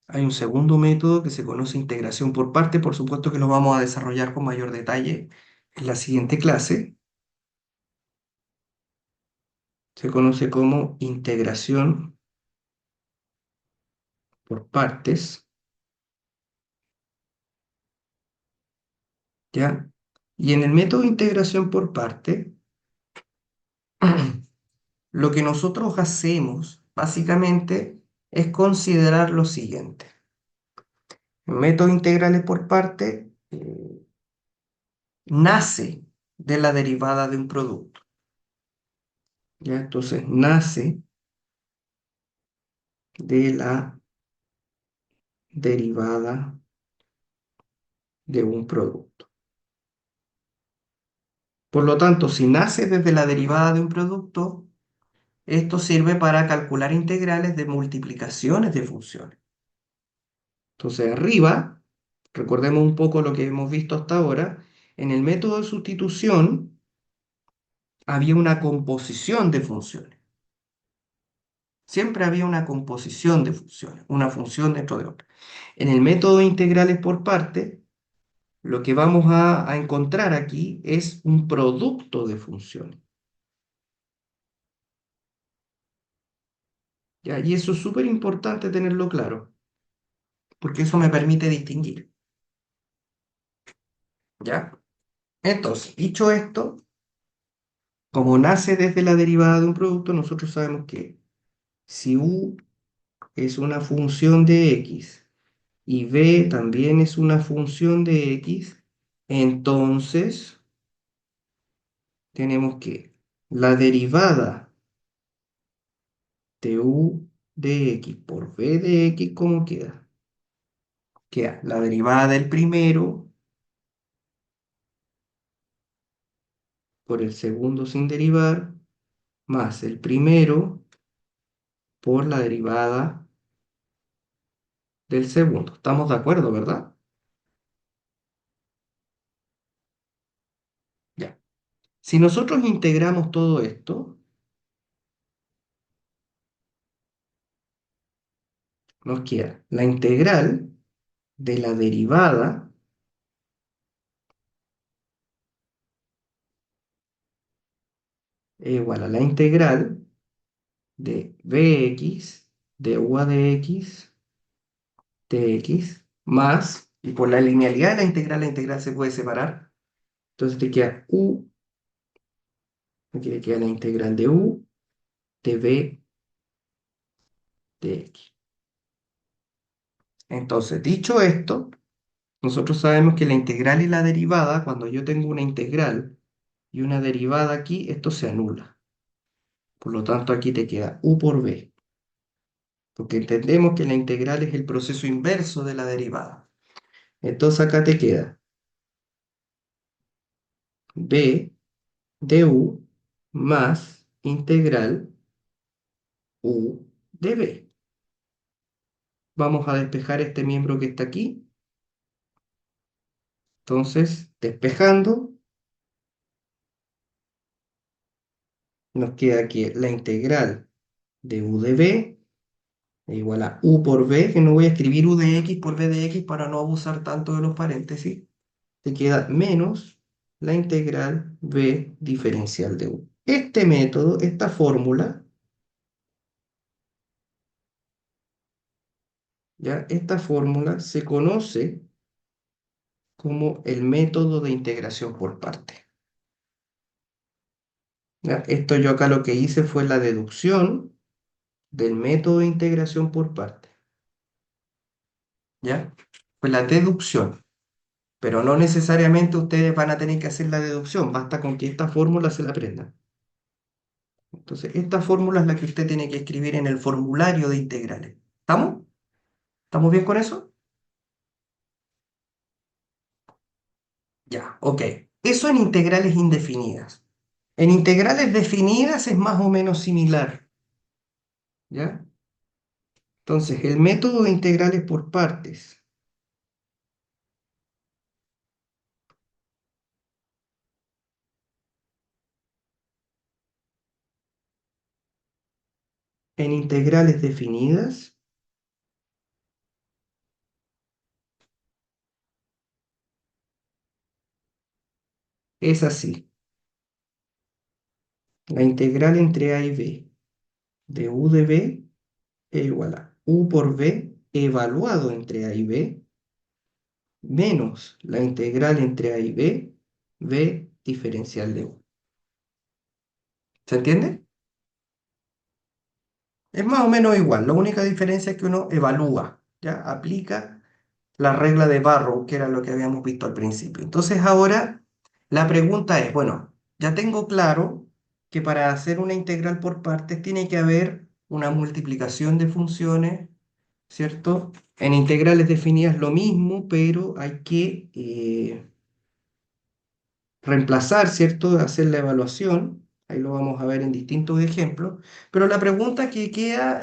Hay un segundo método que se conoce integración por parte, por supuesto que lo vamos a desarrollar con mayor detalle en la siguiente clase. Se conoce como integración por partes, ¿ya? Y en el método de integración por parte, lo que nosotros hacemos básicamente es considerar lo siguiente. El método de integrales por parte nace de la derivada de un producto, ¿ya? Entonces nace de la derivada de un producto. Por lo tanto, si nace desde la derivada de un producto, esto sirve para calcular integrales de multiplicaciones de funciones. Entonces, arriba, recordemos un poco lo que hemos visto hasta ahora, en el método de sustitución había una composición de funciones. Siempre había una composición de funciones, una función dentro de otra. En el método de integrales por parte, lo que vamos a encontrar aquí es un producto de funciones. ¿Ya? Y eso es súper importante tenerlo claro, porque eso me permite distinguir. ¿Ya? Entonces, dicho esto, como nace desde la derivada de un producto, nosotros sabemos que si u es una función de x y b también es una función de x, entonces tenemos que la derivada de u de x por b de x, ¿cómo queda? Queda la derivada del primero por el segundo sin derivar, más el primero por la derivada del segundo. ¿Estamos de acuerdo, verdad? Ya. Si nosotros integramos todo esto, nos queda la integral de la derivada es igual a la integral de bx de u a dx dx más, y por la linealidad de la integral se puede separar. Entonces te queda u, aquí te queda la integral de u de b de x. Entonces, dicho esto, nosotros sabemos que la integral y la derivada, cuando yo tengo una integral y una derivada aquí, esto se anula. Por lo tanto, aquí te queda u por b, porque entendemos que la integral es el proceso inverso de la derivada. Entonces acá te queda b du más integral u de b. Vamos a despejar este miembro que está aquí. Entonces, despejando, nos queda que la integral de u de b es igual a u por b, que no voy a escribir u de x por b de x para no abusar tanto de los paréntesis. Te queda menos la integral b diferencial de u. Este método, esta fórmula, ¿ya? Esta fórmula se conoce como el método de integración por partes. ¿Ya? Esto yo acá lo que hice fue la deducción del método de integración por partes. ¿Ya? Fue la deducción. Pero no necesariamente ustedes van a tener que hacer la deducción, basta con que esta fórmula se la aprendan. Entonces, esta fórmula es la que usted tiene que escribir en el formulario de integrales. ¿Estamos? ¿Estamos bien con eso? Ya, ok. Eso en integrales indefinidas. En integrales definidas es más o menos similar, ¿ya? Entonces, el método de integrales por partes. En integrales definidas es así. La integral entre a y b de u de b es igual a u por b evaluado entre a y b menos la integral entre a y b, b diferencial de u. ¿Se entiende? Es más o menos igual, la única diferencia es que uno evalúa, ¿ya? Aplica la regla de Barrow, que era lo que habíamos visto al principio. Entonces ahora la pregunta es, bueno, ya tengo claro que para hacer una integral por partes tiene que haber una multiplicación de funciones, ¿cierto? En integrales definidas lo mismo, pero hay que reemplazar, ¿cierto? Hacer la evaluación. Ahí lo vamos a ver en distintos ejemplos. Pero la pregunta que queda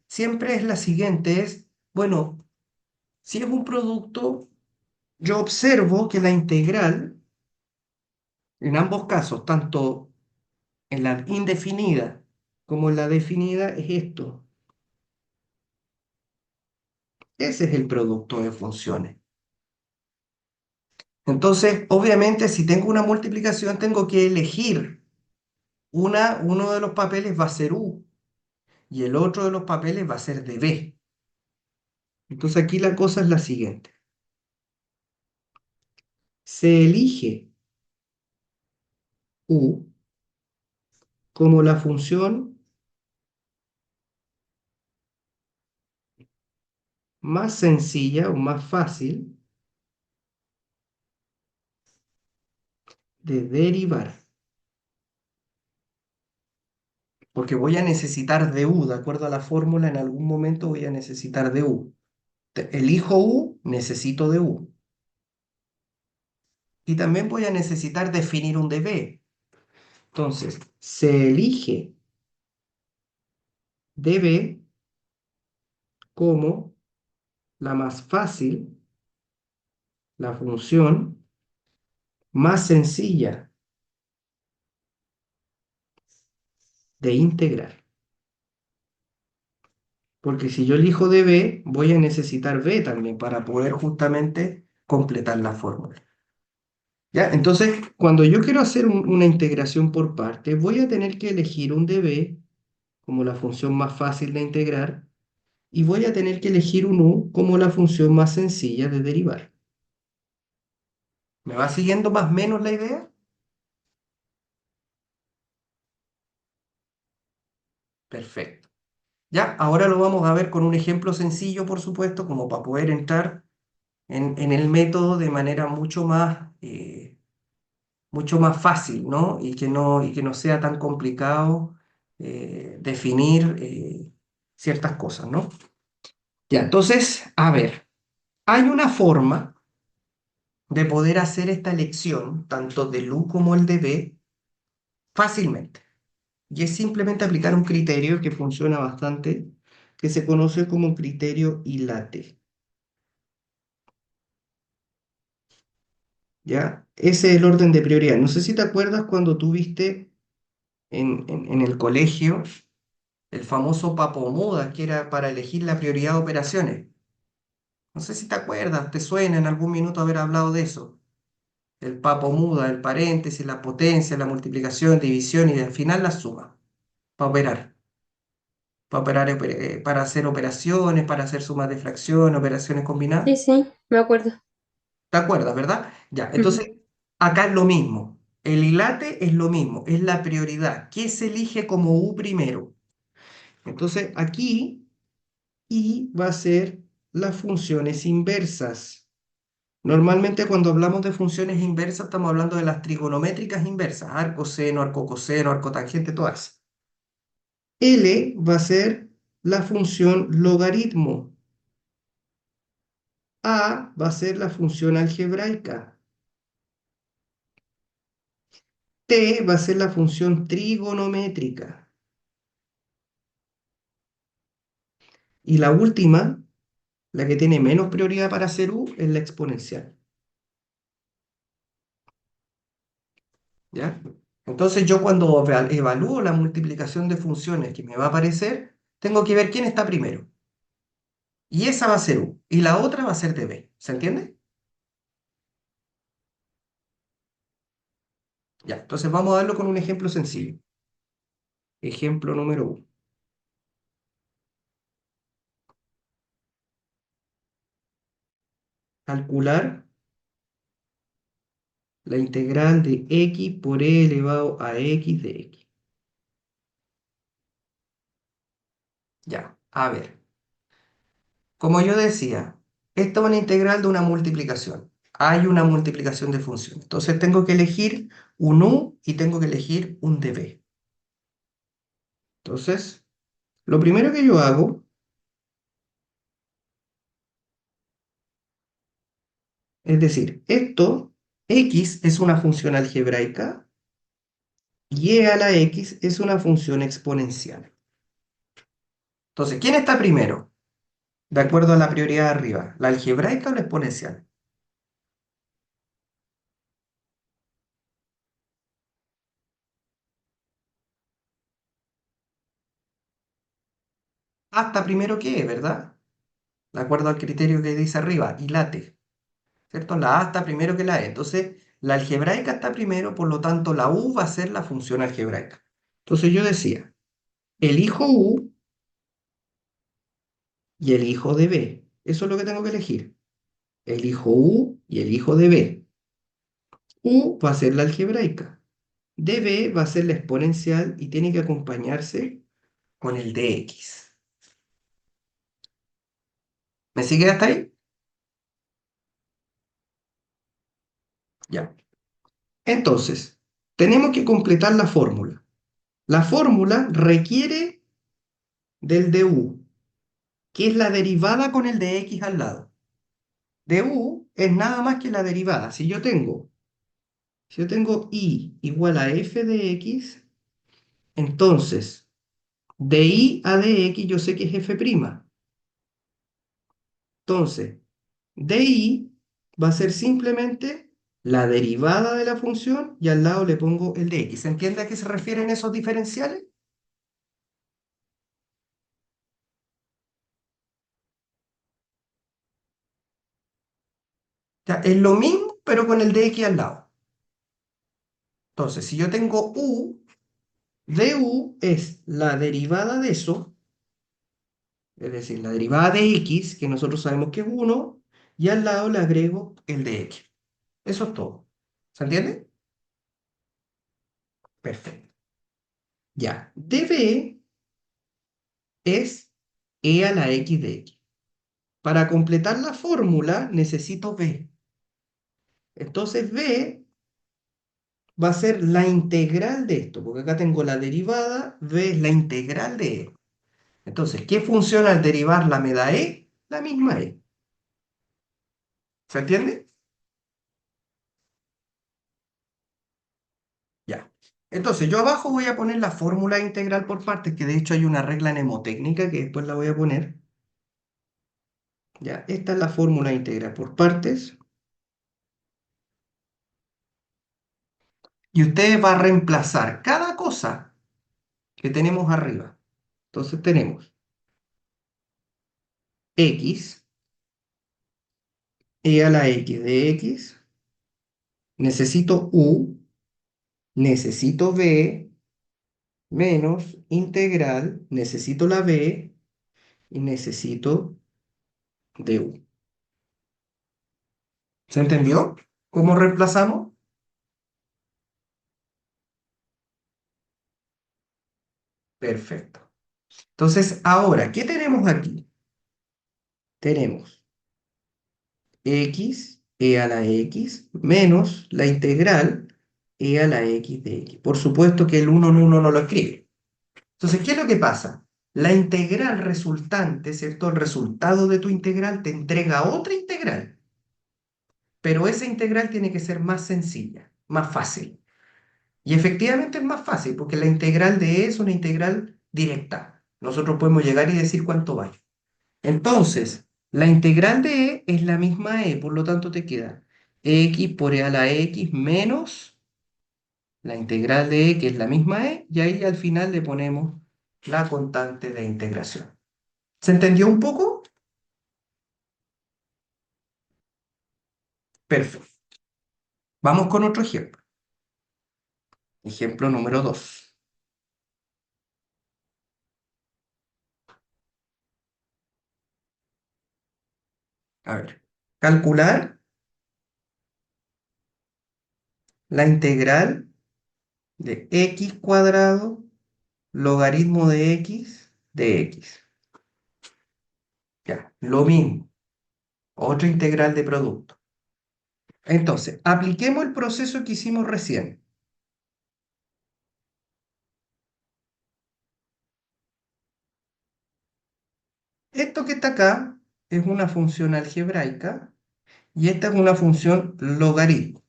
siempre es la siguiente, es, bueno, si es un producto, yo observo que la integral, en ambos casos, tanto en la indefinida como en la definida, es esto. Ese es el producto de funciones. Entonces, obviamente, si tengo una multiplicación, tengo que elegir uno de los papeles va a ser U y el otro de los papeles va a ser de B. Entonces aquí la cosa es la siguiente. Se elige U como la función más sencilla o más fácil de derivar, porque voy a necesitar de U, de acuerdo a la fórmula, en algún momento voy a necesitar de U. Elijo U, necesito de U. Y también voy a necesitar definir un de B. Entonces, se elige dB como la más fácil, la función más sencilla de integrar. Porque si yo elijo dB, voy a necesitar B también para poder justamente completar la fórmula. ¿Ya? Entonces, cuando yo quiero hacer una integración por partes, voy a tener que elegir un dB como la función más fácil de integrar y voy a tener que elegir un U como la función más sencilla de derivar. ¿Me va siguiendo más o menos la idea? Perfecto. Ya, ahora lo vamos a ver con un ejemplo sencillo, por supuesto, como para poder entrar en el método de manera mucho más fácil, ¿no? Y que no sea tan complicado definir ciertas cosas, ¿no? Ya, entonces, a ver, hay una forma de poder hacer esta elección, tanto del U como el de B, fácilmente. Y es simplemente aplicar un criterio que funciona bastante, que se conoce como criterio ILATE, ¿ya? Ese es el orden de prioridad. No sé si te acuerdas cuando tuviste en el colegio el famoso Papo-Moda, que era para elegir la prioridad de operaciones. No sé si te acuerdas, te suena en algún minuto haber hablado de eso. El Papo-Moda, el paréntesis, la potencia, la multiplicación, división y al final la suma, para operar. Para hacer operaciones, para hacer sumas de fracción, operaciones Sí, combinadas. sí, me acuerdo. ¿Te acuerdas, verdad? Ya, Ujú. entonces acá es lo mismo. El hilate es lo mismo, es la prioridad. ¿Qué se elige como U primero? Entonces aquí I va a ser las funciones inversas. Normalmente cuando hablamos de funciones inversas estamos hablando de las trigonométricas inversas, arco seno, arco coseno, arco tangente, todas. L va a ser la función logaritmo. A va a ser la función algebraica. T va a ser la función trigonométrica. Y la última, la que tiene menos prioridad para ser U, es la exponencial. ¿Ya? Entonces yo cuando evalúo la multiplicación de funciones que me va a aparecer, tengo que ver quién está primero. Y esa va a ser U. Y la otra va a ser de B. ¿Se entiende? Ya, entonces vamos a darlo con un ejemplo sencillo. Ejemplo número 1. Calcular la integral de x por e elevado a x de x. Ya, a ver. Como yo decía, esta es una integral de una multiplicación. Hay una multiplicación de funciones. Entonces tengo que elegir un u y tengo que elegir un db. Entonces, lo primero que yo hago, es decir, esto, x es una función algebraica y e a la x es una función exponencial. Entonces, ¿quién está primero? De acuerdo a la prioridad de arriba, ¿la algebraica o la exponencial? Hasta primero que e, ¿verdad? De acuerdo al criterio que dice arriba, y late. ¿Cierto? La A está primero que la E. Entonces, la algebraica está primero, por lo tanto, la U va a ser la función algebraica. Entonces yo decía, elijo U y elijo dB. Eso es lo que tengo que elegir. Elijo U y elijo dB. U va a ser la algebraica. dB va a ser la exponencial y tiene que acompañarse con el dx. ¿Me sigue hasta ahí? Ya. Entonces, tenemos que completar la fórmula. La fórmula requiere del du, que es la derivada con el de x al lado. Du es nada más que la derivada. Si yo tengo y igual a f de x, entonces de y a dx yo sé que es f'. Entonces, di va a ser simplemente la derivada de la función y al lado le pongo el de x. ¿Se entiende a qué se refieren esos diferenciales? Ya, es lo mismo, pero con el de x al lado. Entonces, si yo tengo u, du es la derivada de eso, es decir, la derivada de x, que nosotros sabemos que es 1, y al lado le agrego el de x. Eso es todo. ¿Se entiende? Perfecto. Ya. db es e a la x de x. Para completar la fórmula necesito b. Entonces b va a ser la integral de esto, porque acá tengo la derivada, b es la integral de e. Entonces, ¿qué función al derivarla me da e? La misma e. ¿Se entiende? Ya. Entonces, yo abajo voy a poner la fórmula integral por partes, que de hecho hay una regla mnemotécnica que después la voy a poner. Ya, esta es la fórmula integral por partes. Y usted va a reemplazar cada cosa que tenemos arriba. Entonces tenemos x, e a la x de x, necesito u, necesito b, menos integral, necesito la b y necesito du. ¿Se entendió? ¿Cómo reemplazamos? Perfecto. Entonces, ahora, ¿qué tenemos aquí? Tenemos x, e a la x, menos la integral e a la x de x. Por supuesto que el uno en uno no lo escribe. Entonces, ¿qué es lo que pasa? La integral resultante, ¿cierto? El resultado de tu integral te entrega otra integral, pero esa integral tiene que ser más sencilla, más fácil. Y efectivamente es más fácil, porque la integral de E es una integral directa. Nosotros podemos llegar y decir cuánto vale. Entonces, la integral de E es la misma E, por lo tanto te queda x por e a la x menos la integral de E, que es la misma E, y ahí al final le ponemos la constante de integración. ¿Se entendió un poco? Perfecto. Vamos con otro ejemplo. Ejemplo número 2. A ver, calcular la integral de x cuadrado logaritmo de x de x. Ya, lo mismo, otra integral de producto. Entonces, apliquemos el proceso que hicimos recién. Esto que está acá es una función algebraica y esta es una función logaritmo.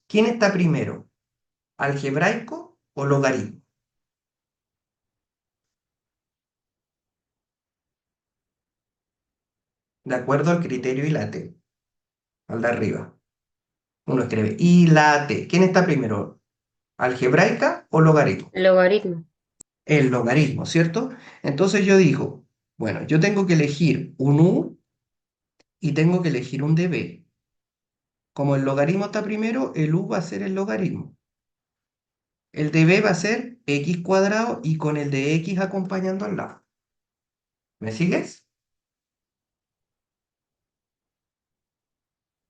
¿Quién está primero? ¿Algebraico o logaritmo? De acuerdo al criterio ILATE, al de arriba. Uno escribe ILATE. ¿Quién está primero? ¿Algebraica o logaritmo? Logaritmo. El logaritmo, ¿cierto? Entonces yo digo, bueno, yo tengo que elegir un u y tengo que elegir un db. Como el logaritmo está primero, el u va a ser el logaritmo. El db va a ser x cuadrado y con el de x acompañando al lado. ¿Me sigues?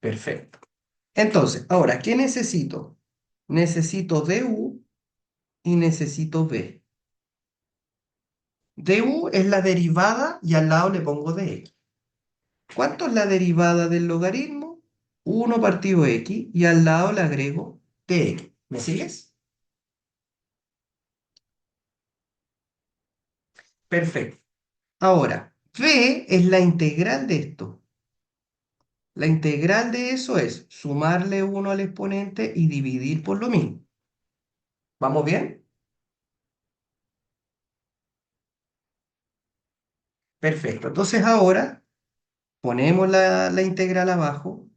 Perfecto. Entonces, ahora, ¿qué necesito? Necesito du y necesito b. Du es la derivada y al lado le pongo dx. ¿Cuánto es la derivada del logaritmo? 1 partido x y al lado le agrego dx. ¿Me sigues? Perfecto. Ahora, b es la integral de esto. La integral de eso es sumarle 1 al exponente y dividir por lo mismo. ¿Vamos bien? Perfecto. Entonces ahora ponemos la integral abajo,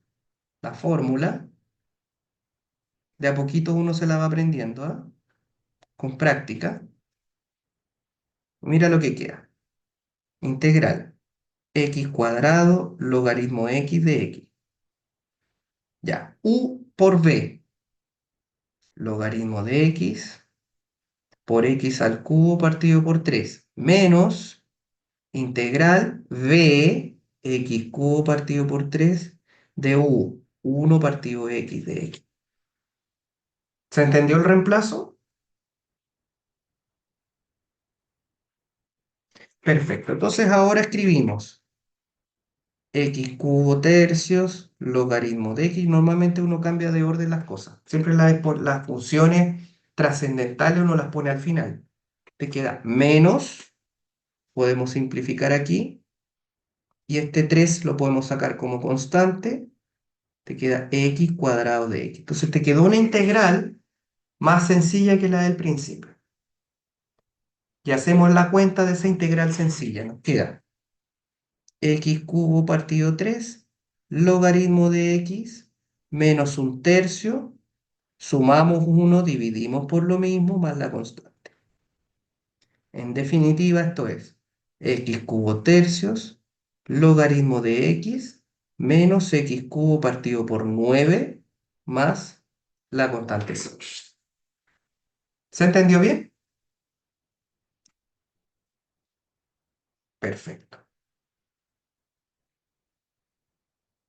la fórmula. De a poquito uno se la va aprendiendo, ¿ah? Con práctica. Mira lo que queda. Integral x cuadrado logaritmo x de x. Ya. U por b. Logaritmo de x por x al cubo partido por 3. Menos integral b x cubo partido por 3 de u. 1 partido x de x. ¿Se entendió el reemplazo? Perfecto. Entonces ahora escribimos x cubo tercios, logaritmo de x. Normalmente uno cambia de orden las cosas. Siempre las funciones trascendentales uno las pone al final. Te queda menos, podemos simplificar aquí, y este 3 lo podemos sacar como constante. Te queda x cuadrado de x. Entonces te quedó una integral más sencilla que la del principio. Y hacemos la cuenta de esa integral sencilla. Nos queda x cubo partido 3 logaritmo de x, menos un tercio, sumamos uno, dividimos por lo mismo, más la constante. En definitiva, esto es x cubo tercios, logaritmo de x, menos x cubo partido por 9 más la constante c. ¿Se entendió bien? Perfecto.